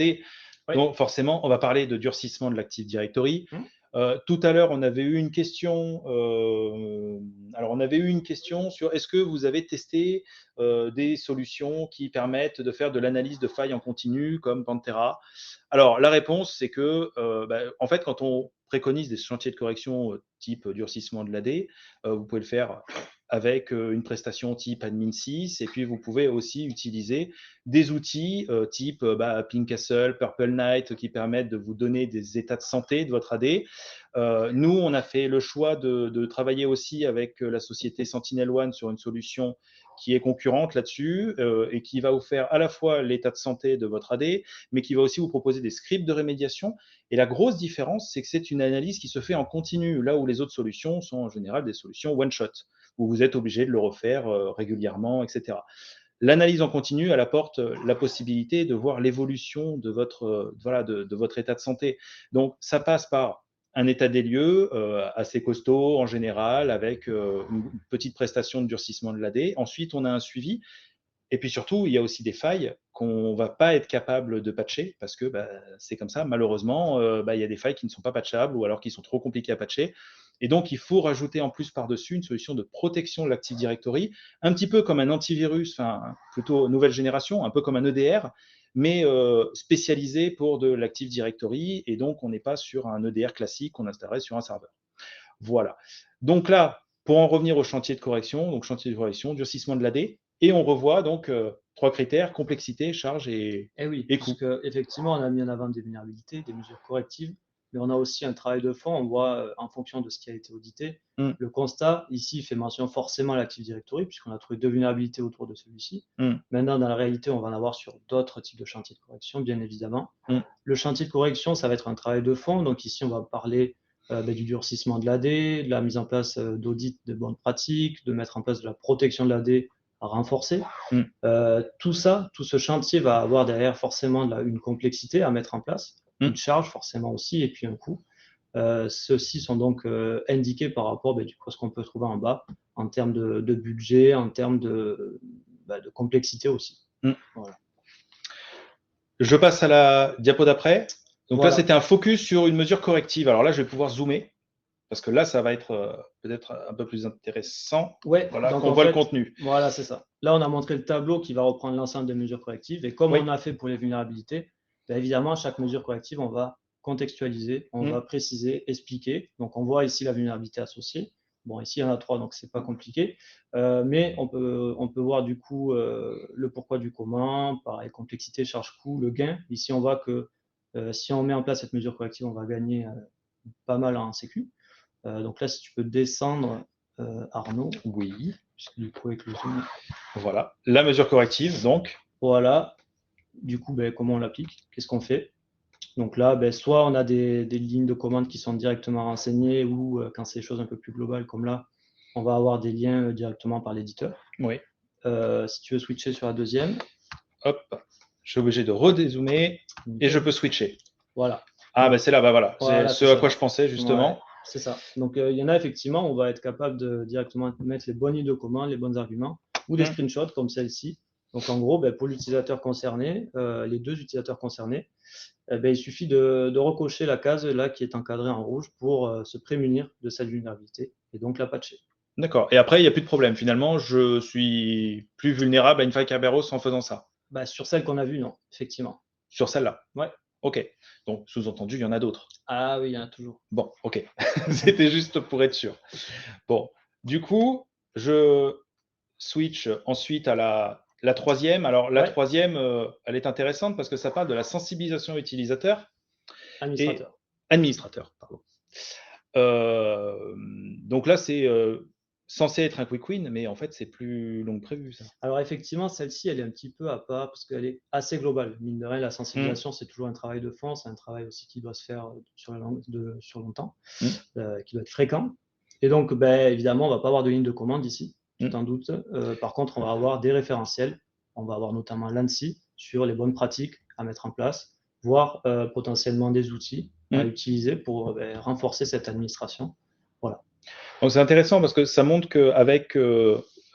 Ouais. Donc, forcément, on va parler de durcissement de l'Active Directory. Hum. Tout à l'heure, on avait eu une question. Alors, on avait eu une question sur est-ce que vous avez testé des solutions qui permettent de faire de l'analyse de failles en continu, comme Pantera. Alors, la réponse, c'est que, en fait, quand on préconise des chantiers de correction type durcissement de l'AD, vous pouvez le faire avec une prestation type Admin 6, et puis vous pouvez aussi utiliser des outils type Pink Castle, Purple Knight, qui permettent de vous donner des états de santé de votre AD. Nous, on a fait le choix de travailler aussi avec la société SentinelOne sur une solution qui est concurrente là-dessus et qui va vous faire à la fois l'état de santé de votre AD, mais qui va aussi vous proposer des scripts de rémédiation. Et la grosse différence, c'est que c'est une analyse qui se fait en continu, là où les autres solutions sont en général des solutions one-shot, où vous êtes obligé de le refaire régulièrement, etc. L'analyse en continu, elle apporte la possibilité de voir l'évolution de votre état de santé. Donc, ça passe par un état des lieux assez costaud en général, avec une petite prestation de durcissement de l'AD. Ensuite, on a un suivi. Et puis surtout, il y a aussi des failles qu'on ne va pas être capable de patcher parce que c'est comme ça. Malheureusement, il y a des failles qui ne sont pas patchables ou alors qui sont trop compliquées à patcher. Et donc, il faut rajouter en plus par-dessus une solution de protection de l'Active Directory, un petit peu comme un antivirus, enfin plutôt nouvelle génération, un peu comme un EDR, mais spécialisé pour de l'Active Directory. Et donc, on n'est pas sur un EDR classique qu'on installerait sur un serveur. Voilà. Donc là, pour en revenir au chantier de correction, donc chantier de correction, durcissement de l'AD, et on revoit donc trois critères, complexité, charge Eh oui, et coût. puisque effectivement, on a mis en avant des vulnérabilités, des mesures correctives, mais on a aussi un travail de fond. On voit en fonction de ce qui a été audité. Mm, Le constat, ici, fait mention forcément à l'Active Directory, puisqu'on a trouvé deux vulnérabilités autour de celui-ci. mm, Maintenant, dans la réalité, on va en avoir sur d'autres types de chantiers de correction, bien évidemment. mm, Le chantier de correction, ça va être un travail de fond. Donc ici, on va parler du durcissement de l'AD, de la mise en place d'audits de bonnes pratiques, de mettre en place de la protection de l'AD à renforcer. mm. Tout ça, tout ce chantier va avoir derrière forcément une complexité à mettre en place, Mm. une charge forcément aussi, et puis un coût. Ceux-ci sont donc indiqués par rapport du coup, à ce qu'on peut trouver en bas en termes de budget, en termes de complexité aussi. Mm. Voilà. Je passe à la diapo d'après. Donc Voilà. là, c'était un focus sur une mesure corrective. Alors là, je vais pouvoir zoomer, parce que là, ça va être peut-être un peu plus intéressant. Ouais, Voilà, donc qu'on en voit le fait, contenu. voilà, c'est ça. Là, on a montré le tableau qui va reprendre l'ensemble des mesures correctives. Et comme Oui. on a fait pour les vulnérabilités, évidemment, chaque mesure corrective, on va contextualiser, on va préciser, expliquer. Donc, on voit ici la vulnérabilité associée. Bon, ici, il y en a trois, donc c'est pas compliqué. Mais on peut voir du coup le pourquoi du comment, pareil, complexité, charge, coût, le gain. Ici, on voit que si on met en place cette mesure corrective, on va gagner pas mal en sécu. Donc là, si tu peux descendre, Arnaud. Oui. Puisque du coup, avec le zoom. Voilà. La mesure corrective, donc. Voilà. Du coup, comment on l'applique? Qu'est-ce qu'on fait? Donc là, soit on a des lignes de commande qui sont directement renseignées ou quand c'est des choses un peu plus globales comme là, on va avoir des liens directement par l'éditeur. Oui. Si tu veux switcher sur la deuxième. Hop. Je suis obligé de redézoomer et je peux switcher. Voilà. Ah, c'est là, voilà. Voilà, c'est ce à quoi je pensais, justement. Ouais, c'est ça. Donc, il y en a effectivement, on va être capable de directement mettre les bonnes lignes de commande, les bons arguments, ou des screenshots comme celle-ci. Donc, en gros, pour l'utilisateur concerné, les deux utilisateurs concernés, il suffit de recocher la case là qui est encadrée en rouge pour se prémunir de cette vulnérabilité et donc la patcher. D'accord. Et après, il n'y a plus de problème. Finalement, je suis plus vulnérable à une faille Kerberos en faisant ça. Sur celle qu'on a vue, non, effectivement. Sur celle-là. Ouais. OK. Donc, sous-entendu, il y en a d'autres. Ah oui, il y en a toujours. Bon, OK. C'était juste pour être sûr. Bon, du coup, je switch ensuite à la troisième. Alors, la troisième, elle est intéressante parce que ça parle de la sensibilisation utilisateur. Administrateur. administrateur, pardon. Donc là, c'est censé être un quick win, mais en fait, c'est plus long que prévu, ça. Alors effectivement, celle-ci, elle est un petit peu à part parce qu'elle est assez globale. Mine de rien, la Mmh. sensibilisation, c'est toujours un travail de fond, c'est un travail aussi qui doit se faire sur longtemps, Mmh. qui doit être fréquent. Et donc, ben, évidemment, on va pas avoir de ligne de commande ici, tu Mmh. t'en doutes. Par contre, on va avoir des référentiels. On va avoir notamment l'ANSSI sur les bonnes pratiques à mettre en place, voire potentiellement des outils à Mmh. utiliser pour ben, renforcer cette administration. Voilà. Donc c'est intéressant parce que ça montre qu'avec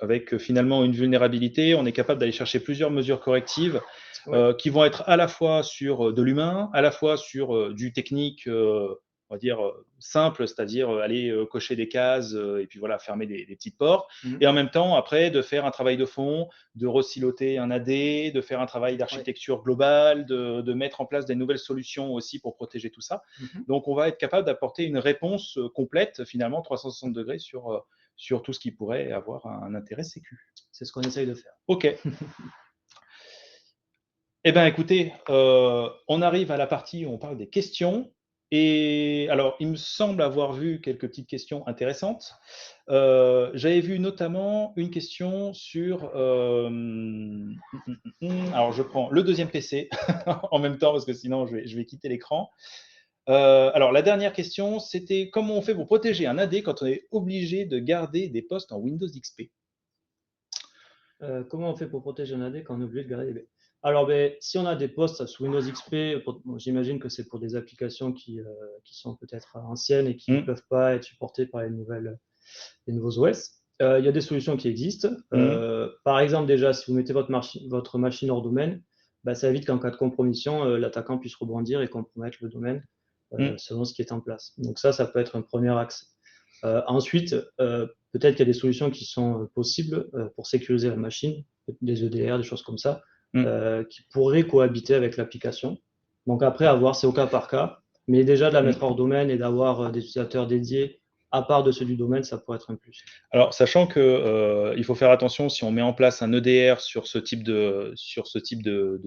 avec finalement une vulnérabilité, on est capable d'aller chercher plusieurs mesures correctives Ouais. qui vont être à la fois sur de l'humain, à la fois sur du technique, on va dire simple, c'est-à-dire aller cocher des cases et puis voilà, fermer des petites portes. Mhm. Et en même temps, après, de faire un travail de fond, de resiloter un AD, de faire un travail Ouais. d'architecture globale, de mettre en place des nouvelles solutions aussi pour protéger tout ça. Mhm. Donc, on va être capable d'apporter une réponse complète, finalement, 360 degrés sur tout ce qui pourrait avoir un intérêt sécu. C'est ce qu'on essaye de faire. OK. Eh bien, écoutez, on arrive à la partie où on parle des questions. Et alors, il me semble avoir vu quelques petites questions intéressantes. J'avais vu notamment une question sur. Alors, je prends le deuxième PC en même temps parce que sinon, je vais quitter l'écran. Alors, la dernière question, c'était comment on fait pour protéger un AD quand on est obligé de garder des postes en Windows XP? Comment on fait pour protéger un AD quand on est obligé de garder des baies? Alors, ben, si on a des postes sous Windows XP, bon, j'imagine que c'est pour des applications qui sont peut-être anciennes et qui ne Mmh, peuvent pas être supportées par les nouveaux OS. Il y a des solutions qui existent. mmh, Par exemple, déjà, si vous mettez votre machine hors domaine, bah, ça évite qu'en cas de compromission, l'attaquant puisse rebondir et compromettre le domaine mmh, selon ce qui est en place. Donc ça peut être un premier axe. Ensuite, peut-être qu'il y a des solutions qui sont possibles pour sécuriser la machine, des EDR, des choses comme ça, mmh. qui pourraient cohabiter avec l'application. Donc après, à voir, c'est au cas par cas. Mais déjà de la mettre Mmh. hors domaine et d'avoir des utilisateurs dédiés à part de ceux du domaine, ça pourrait être un plus. Alors, sachant que, il faut faire attention si on met en place un EDR sur ce type de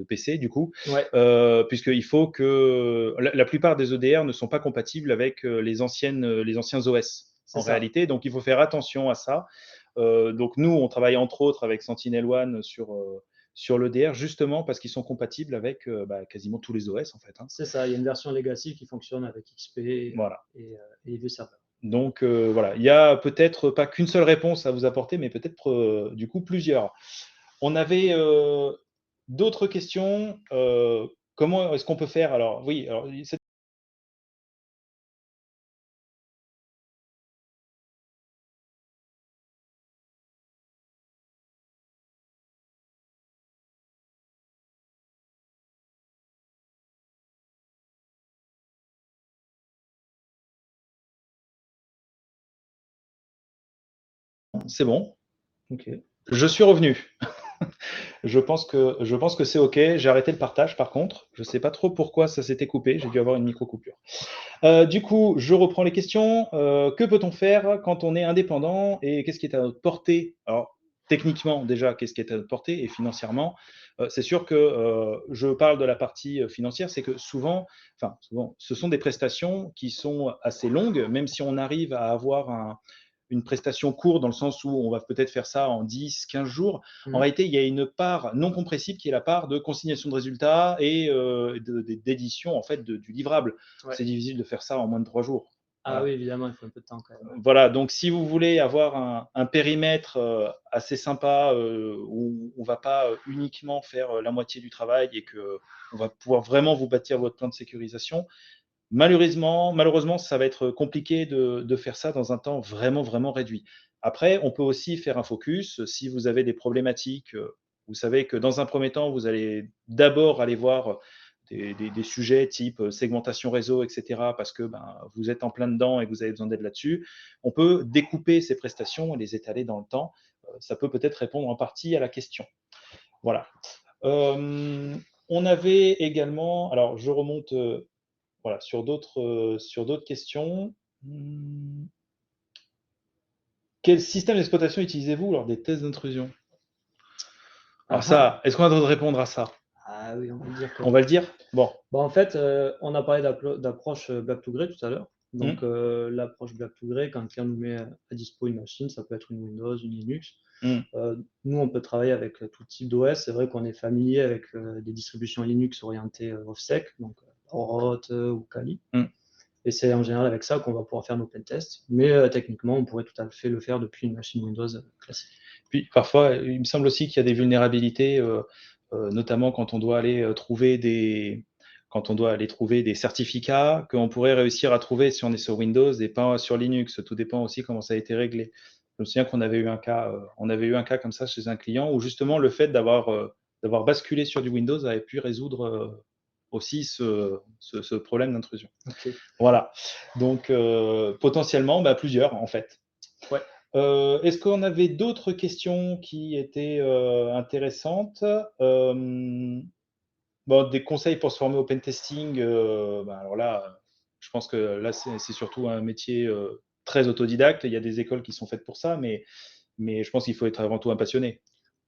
PC du coup, Ouais, puisqu'il faut que la plupart des EDR ne sont pas compatibles avec, les anciens OS, c'est en ça. réalité, donc il faut faire attention à ça. Donc nous, on travaille entre autres avec SentinelOne sur l'EDR justement parce qu'ils sont compatibles avec, quasiment tous les OS en fait, hein. C'est ça. Il y a une version legacy qui fonctionne avec XP Voilà. et les vieux serveurs. Donc voilà, il y a peut-être pas qu'une seule réponse à vous apporter, mais peut-être du coup plusieurs. On avait d'autres questions. Comment est-ce qu'on peut faire? Alors oui, alors c'est bon, Ok. je suis revenu. Je pense que c'est OK. J'ai arrêté le partage par contre. Je ne sais pas trop pourquoi ça s'était coupé. J'ai dû avoir une micro-coupure. Du coup, je reprends les questions. Que peut-on faire quand on est indépendant et qu'est-ce qui est à notre portée? Alors, techniquement, déjà, qu'est-ce qui est à notre portée et financièrement? C'est sûr que je parle de la partie financière, c'est que souvent, enfin, souvent, ce sont des prestations qui sont assez longues, même si on arrive à avoir une prestation courte dans le sens où on va peut-être faire ça en 10, 15 jours. En Mhm. réalité, il y a une part non compressible qui est la part de consignation de résultats et d'édition en fait du livrable. Ouais. C'est difficile de faire ça en moins de 3 jours. Ah oui, Voilà. évidemment, il faut un peu de temps quand même. Voilà, donc si vous voulez avoir un périmètre assez sympa où on ne va pas uniquement faire la moitié du travail et qu'on va pouvoir vraiment vous bâtir votre plan de sécurisation, malheureusement, ça va être compliqué de faire ça dans un temps vraiment, vraiment réduit. Après, on peut aussi faire un focus. Si vous avez des problématiques, vous savez que dans un premier temps, vous allez d'abord aller voir des sujets type segmentation réseau, etc., parce que vous êtes en plein dedans et que vous avez besoin d'aide là-dessus. On peut découper ces prestations et les étaler dans le temps. Ça peut peut-être répondre en partie à la question. Voilà. Euh, on avait également, alors je remonte voilà, sur d'autres questions. Quel système d'exploitation utilisez-vous lors des tests d'intrusion? Alors Ah ça, est-ce qu'on a le droit de répondre à ça? Bah oui, on va le dire quand On même. va le dire? Bon. Bah, en fait, on a parlé d'approche, Black to Grey tout à l'heure. Donc, Mmh. l'approche Black to Grey, quand le client nous met à dispo une machine, ça peut être une Windows, une Linux. Mmh. Nous, on peut travailler avec, tout type d'OS. C'est vrai qu'on est familier avec, des distributions Linux orientées, OffSec, donc, Auroth, ou Kali, Mmh. et c'est en général avec ça qu'on va pouvoir faire nos pentests. Mais, techniquement, on pourrait tout à fait le faire depuis une machine Windows, classique. Puis parfois, il me semble aussi qu'il y a des vulnérabilités, notamment quand on doit aller trouver des certificats qu'on pourrait réussir à trouver si on est sur Windows et pas sur Linux. Tout dépend aussi comment ça a été réglé. Je me souviens qu'on avait eu un cas, on avait eu un cas comme ça chez un client où justement le fait d'avoir basculé sur du Windows avait pu résoudre, aussi ce problème d'intrusion. OK. Voilà, donc potentiellement, bah, plusieurs en fait. Ouais. Est-ce qu'on avait d'autres questions qui étaient, intéressantes? Bon, des conseils pour se former au pentesting, bah, alors là, je pense que là, c'est surtout un métier, très autodidacte. Il y a des écoles qui sont faites pour ça, mais je pense qu'il faut être avant tout un passionné.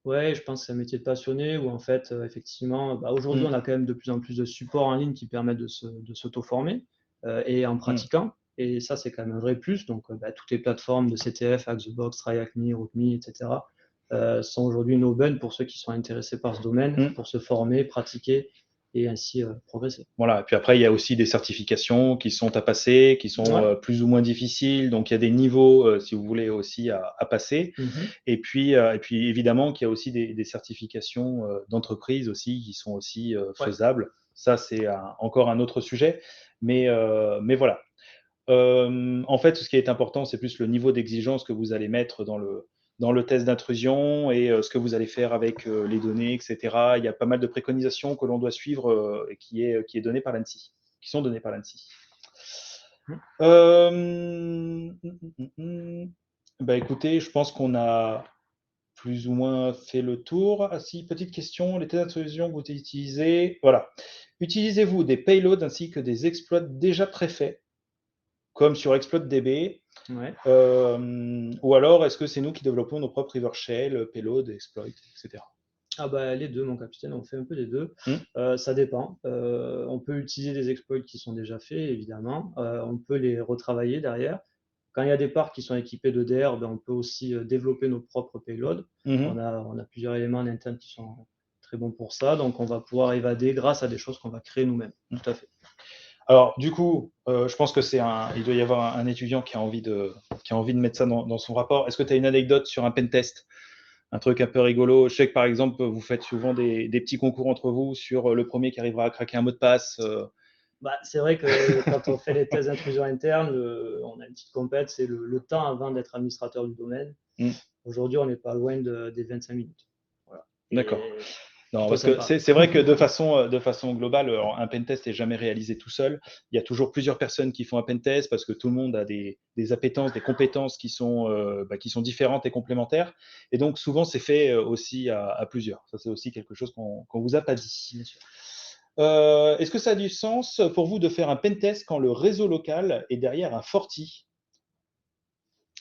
Ouais, je pense que c'est un métier de passionné où en fait, effectivement, bah, aujourd'hui, Mmh, on a quand même de plus en plus de supports en ligne qui permettent de s'auto-former, et en mmh. pratiquant, et ça, c'est quand même un vrai plus. Donc, bah, toutes les plateformes de CTF, Hack-the-Box, TryHackMe, RootMe, et cetera, sont aujourd'hui une aubaine pour ceux qui sont intéressés par ce domaine, Mmh. pour se former, pratiquer et ainsi, progresser. Voilà, et puis après, il y a aussi des certifications qui sont à passer, qui sont, Ouais. plus ou moins difficiles, donc il y a des niveaux, si vous voulez aussi à passer. Mmh. Et puis évidemment qu'il y a aussi des certifications, d'entreprise aussi qui sont aussi, Ouais. faisables. Ça, c'est encore un autre sujet, mais voilà. En fait, ce qui est important, c'est plus le niveau d'exigence que vous allez mettre dans le test d'intrusion et ce que vous allez faire avec, les données et cetera. Il y a pas mal de préconisations que l'on doit suivre, et qui est donné par l'ANSSI qui sont données par l'ANSSI. Mmh. Bah, écoutez, je pense qu'on a plus ou moins fait le tour. Ah si, petite question, les tests d'intrusion que vous utilisez, voilà. Utilisez-vous des payloads ainsi que des exploits déjà préfaits, comme sur ExploitDB, Ouais. ou alors est-ce que c'est nous qui développons nos propres reverse shell, payload, exploit, et cetera? Ah bah, les 2, mon capitaine, on fait un peu des 2. Mmh, Ça dépend. On peut utiliser des exploits qui sont déjà faits, évidemment. On peut les retravailler derrière. Quand il y a des parts qui sont équipées d'EDR, ben, on peut aussi, développer nos propres payloads. mmh. On a plusieurs éléments en interne qui sont très bons pour ça, donc on va pouvoir évader grâce à des choses qu'on va créer nous-mêmes. Tout à fait. Alors du coup, je pense que il doit y avoir un étudiant qui a envie de mettre ça dans son rapport. Est-ce que tu as une anecdote sur un pentest? Un truc un peu rigolo? Je sais que par exemple, vous faites souvent des petits concours entre vous sur, le premier qui arrivera à craquer un mot de passe, Bah, c'est vrai que quand on fait les tests d'intrusion interne, on a une petite compète, c'est le temps avant d'être administrateur du domaine. mmh, Aujourd'hui, on n'est pas loin des 25 minutes. Voilà. d'accord. Et Non, plutôt parce que sympa. c'est vrai que de façon globale, un pentest est jamais réalisé tout seul. Il y a toujours plusieurs personnes qui font un pentest parce que tout le monde a des appétences, des compétences qui sont différentes et complémentaires, et donc souvent c'est fait, aussi à plusieurs. Ça, c'est aussi quelque chose qu'on vous a pas dit. Bien sûr. Est-ce que ça a du sens pour vous de faire un pentest quand le réseau local est derrière un Forti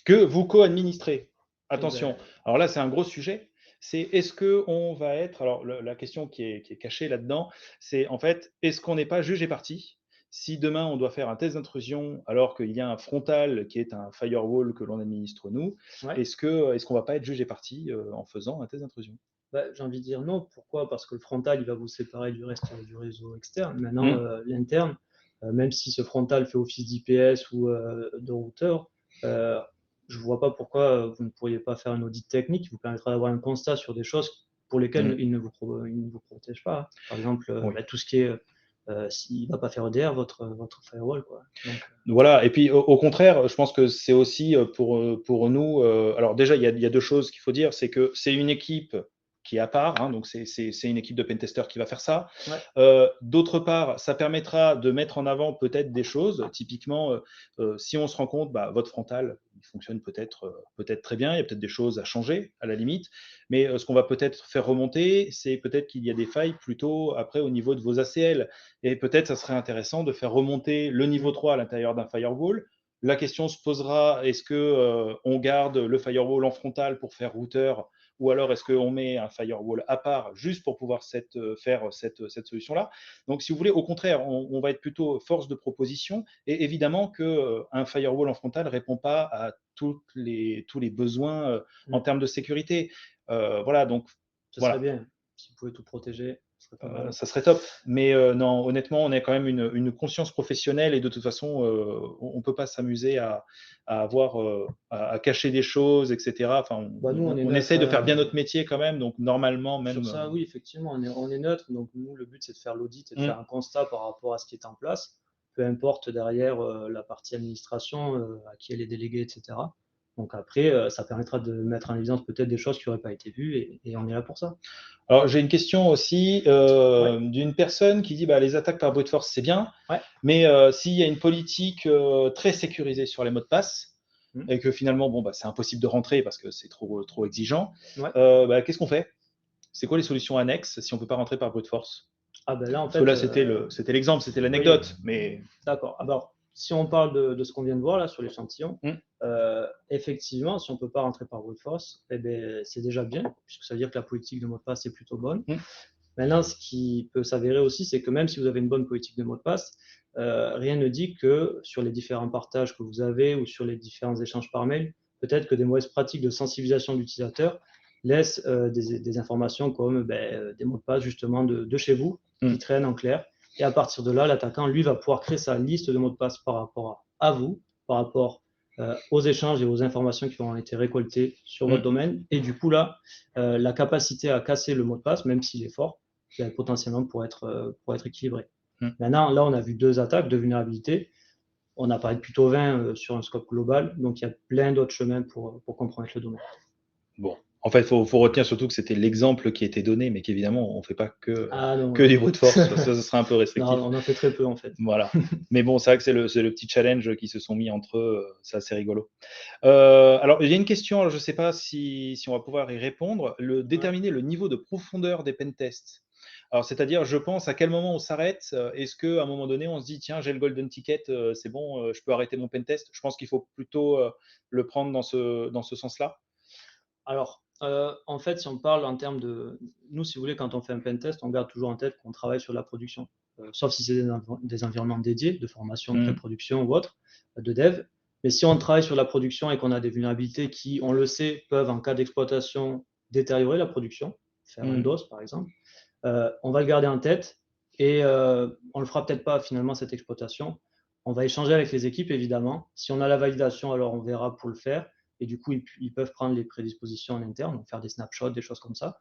que vous co-administrez? Et Attention, ben, alors là, c'est un gros sujet. C'est est-ce qu'on va être, alors la question qui est cachée là-dedans, c'est en fait, est-ce qu'on n'est pas juge et partie? Si demain on doit faire un test d'intrusion alors qu'il y a un frontal qui est un firewall que l'on administre nous, ouais, est-ce qu'on va pas être juge et partie, en faisant un test d'intrusion? bah, j'ai envie de dire non. Pourquoi? Parce que le frontal, il va vous séparer du reste, du réseau externe. Maintenant, Mmh, l'interne, même si ce frontal fait office d'IPS ou, de routeur, heu, je ne vois pas pourquoi, vous ne pourriez pas faire un audit technique qui vous permettra d'avoir un constat sur des choses pour lesquelles mmh, il ne vous protège pas. Par exemple, oui. bah, tout ce qui est, s'il ne va pas faire EDR, votre firewall, quoi. Donc, Voilà, et puis au contraire, je pense que c'est aussi, pour nous, alors déjà il y a 2 choses qu'il faut dire, c'est que c'est une équipe qui est à part, hein, donc c'est une équipe de pentesters qui va faire ça. ouais. D'autre part, ça permettra de mettre en avant peut-être des choses. Typiquement, si on se rend compte, bah, votre frontal, il fonctionne peut-être très bien, il y a peut-être des choses à changer à la limite, mais ce qu'on va peut-être faire remonter, c'est peut-être qu'il y a des failles plutôt après au niveau de vos ACL. Et peut-être ça serait intéressant de faire remonter le niveau Mmh. 3 à l'intérieur d'un firewall. La question se posera, est-ce que on garde le firewall en frontal pour faire routeur ou alors est-ce qu'on met un firewall à part juste pour pouvoir faire cette solution-là. Donc, si vous voulez, au contraire, on va être plutôt force de proposition et évidemment qu'un firewall en frontal ne répond pas à tous les besoins en Mm. termes de sécurité. Voilà, donc Ce serait voilà, bien. Si vous pouvez tout protéger, ce serait pas mal. ça serait top. Mais non, honnêtement, on a quand même une conscience professionnelle et de toute façon, on ne peut pas s'amuser à cacher des choses, etc. Enfin, Bah, nous, on est on neutre, essaye de faire bien hein. notre métier quand même, donc normalement, Sur même. ça, oui, effectivement, on est neutre. Donc, nous, le but, c'est de faire l'audit et de faire un constat par rapport à ce qui est en place, peu importe derrière la partie administration, à qui elle est déléguée, etc. Donc, après, ça permettra de mettre en évidence peut-être des choses qui n'auraient pas été vues et on est là pour ça. Alors, j'ai une question aussi Ouais, d'une personne qui dit bah, les attaques par brute force, c'est bien, ouais. mais s'il y a une politique très sécurisée sur les mots de passe Hmm. et que finalement, bon, bah, c'est impossible de rentrer parce que c'est trop exigeant, Ouais. bah, qu'est-ce qu'on fait? C'est quoi les solutions annexes si on ne peut pas rentrer par brute force? Ah ben là, en Parce que fait, là, c'était l'exemple, c'était oui, l'anecdote, mais. d'accord. Alors, si on parle de ce qu'on vient de voir là sur l'échantillon, Hmm, effectivement, si on ne peut pas rentrer par brute force, eh ben, c'est déjà bien, puisque ça veut dire que la politique de mot de passe est plutôt bonne. hmm, Maintenant, ce qui peut s'avérer aussi, c'est que même si vous avez une bonne politique de mot de passe, rien ne dit que sur les différents partages que vous avez ou sur les différents échanges par mail, peut-être que des mauvaises pratiques de sensibilisation d'utilisateurs laissent des informations comme des mots de passe justement de chez vous hmm, qui traînent en clair. Et à partir de là, l'attaquant, lui, va pouvoir créer sa liste de mots de passe par rapport à vous, par rapport aux échanges et aux informations qui ont été récoltées sur votre hmm. domaine. Et du coup, là, la capacité à casser le mot de passe, même s'il est fort, potentiellement pour être équilibré. Hmm. Maintenant, là, on a vu deux attaques, deux vulnérabilités. On a parlé de plutôt 20 sur un scope global, donc il y a plein d'autres chemins pour compromettre le domaine. Bon, en fait, faut retenir surtout que c'était l'exemple qui était donné, mais qu'évidemment, on ne fait pas Ah non, que non, du non. brute force. Ça serait un peu Non, restrictif. on en fait très peu en fait. Voilà. Mais bon, c'est vrai que c'est le petit challenge qu'ils se sont mis entre eux. C'est assez rigolo. Alors, il y a une question, alors je ne sais pas si on va pouvoir y répondre. Ouais. Déterminer le niveau de profondeur des pentests. Alors, c'est-à-dire, je pense, à quel moment on s'arrête. Est-ce qu'à un moment donné, on se dit, tiens, j'ai le golden ticket, c'est bon, je peux arrêter mon pentest? Je pense qu'il faut plutôt le prendre dans ce sens-là. Alors, en fait, si on parle en termes de. Nous, si vous voulez, quand on fait un pen test, on garde toujours en tête qu'on travaille sur la production. Sauf si c'est des environnements dédiés, de formation, de Hmm, pré-production ou autre, de dev. Mais si on travaille sur la production et qu'on a des vulnérabilités qui, on le sait, peuvent, en cas d'exploitation, détériorer la production, faire un hmm, DOS par exemple, on va le garder en tête et on ne le fera peut-être pas finalement cette exploitation. On va échanger avec les équipes évidemment. Si on a la validation, alors on verra pour le faire. Et du coup, ils peuvent prendre les prédispositions en interne, donc faire des snapshots, des choses comme ça.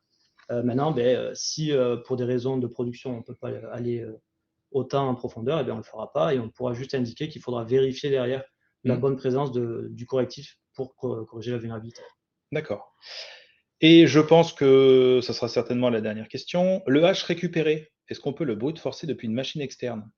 Maintenant, si pour des raisons de production, on ne peut pas aller autant en profondeur, on ne le fera pas et on pourra juste indiquer qu'il faudra vérifier derrière la hmm. bonne présence du correctif pour corriger la vulnérabilité. D'accord. Et je pense que ça sera certainement la dernière question. Le hash récupéré, est-ce qu'on peut le brute forcer depuis une machine externe?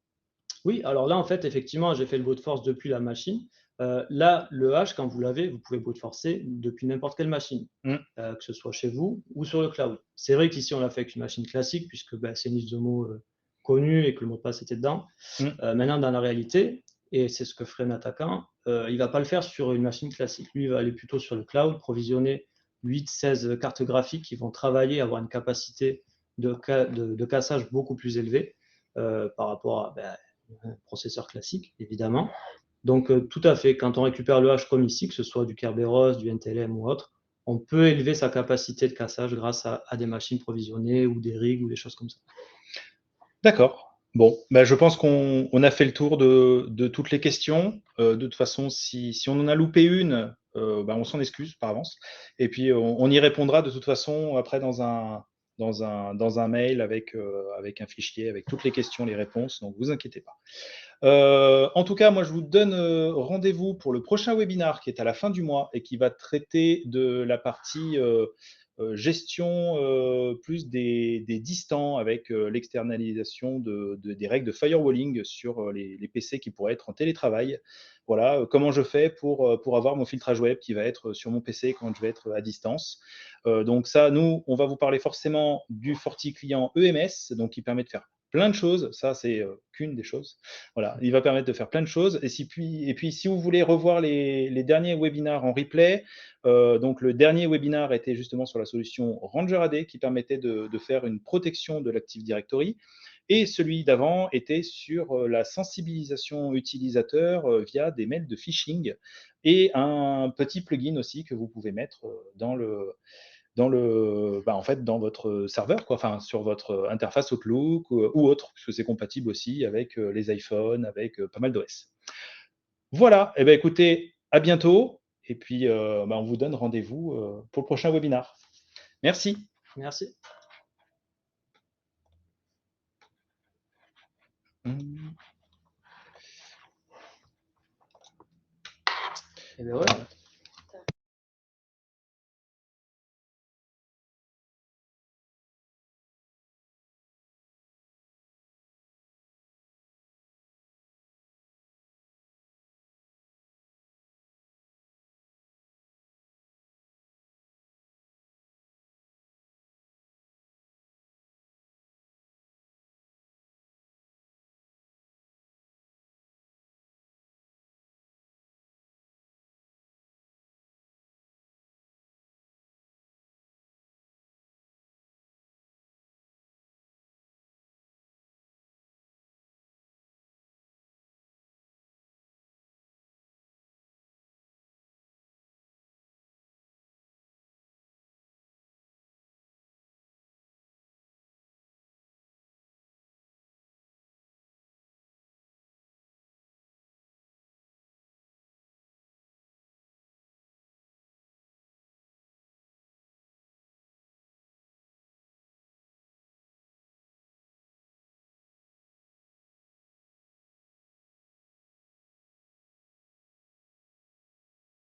Oui, alors là, en fait, effectivement, j'ai fait le brute force depuis la machine. Là, le hash, quand vous l'avez, vous pouvez brute forcer depuis n'importe quelle machine, Hmm, que ce soit chez vous ou sur le cloud. C'est vrai qu'ici, on l'a fait avec une machine classique, puisque c'est une liste de mots connue et que le mot de passe était dedans. hmm, Maintenant, dans la réalité, et c'est ce que ferait un attaquant, il ne va pas le faire sur une machine classique. Lui, il va aller plutôt sur le cloud, provisionner 8-16 cartes graphiques qui vont travailler, avoir une capacité de cassage beaucoup plus élevée par rapport à un processeur classique, évidemment. Donc, tout à fait, quand on récupère le hash comme ici, que ce soit du Kerberos, du NTLM ou autre, on peut élever sa capacité de cassage grâce à des machines provisionnées ou des rigs ou des choses comme ça. d'accord. Bon, bah, je pense qu'on a fait le tour de toutes les questions. De toute façon, si on en a loupé une, bah, on s'en excuse par avance. Et puis, on y répondra de toute façon après dans un mail avec un fichier, avec toutes les questions, les réponses. Donc, vous inquiétez pas. En tout cas, moi, je vous donne rendez-vous pour le prochain webinar qui est à la fin du mois et qui va traiter de la partie gestion plus des distants avec l'externalisation des règles de firewalling sur les PC qui pourraient être en télétravail. Voilà, comment je fais pour avoir mon filtrage web qui va être sur mon PC quand je vais être à distance. Donc ça, nous, on va vous parler forcément du FortiClient EMS, donc qui permet de faire plein de choses. Ça, c'est qu'une des choses. Voilà, il va permettre de faire plein de choses. Et puis, si vous voulez revoir les derniers webinars en replay, donc le dernier webinar était justement sur la solution Ranger AD qui permettait de faire une protection de l'Active Directory. Et celui d'avant était sur la sensibilisation utilisateur via des mails de phishing et un petit plugin aussi que vous pouvez mettre en fait, dans votre serveur, quoi, enfin, sur votre interface Outlook ou autre, puisque c'est compatible aussi avec les iPhones, avec pas mal d'OS. Voilà, et ben écoutez, à bientôt, et puis on vous donne rendez-vous pour le prochain webinar. Merci. Merci. Mmh. Et bien voilà.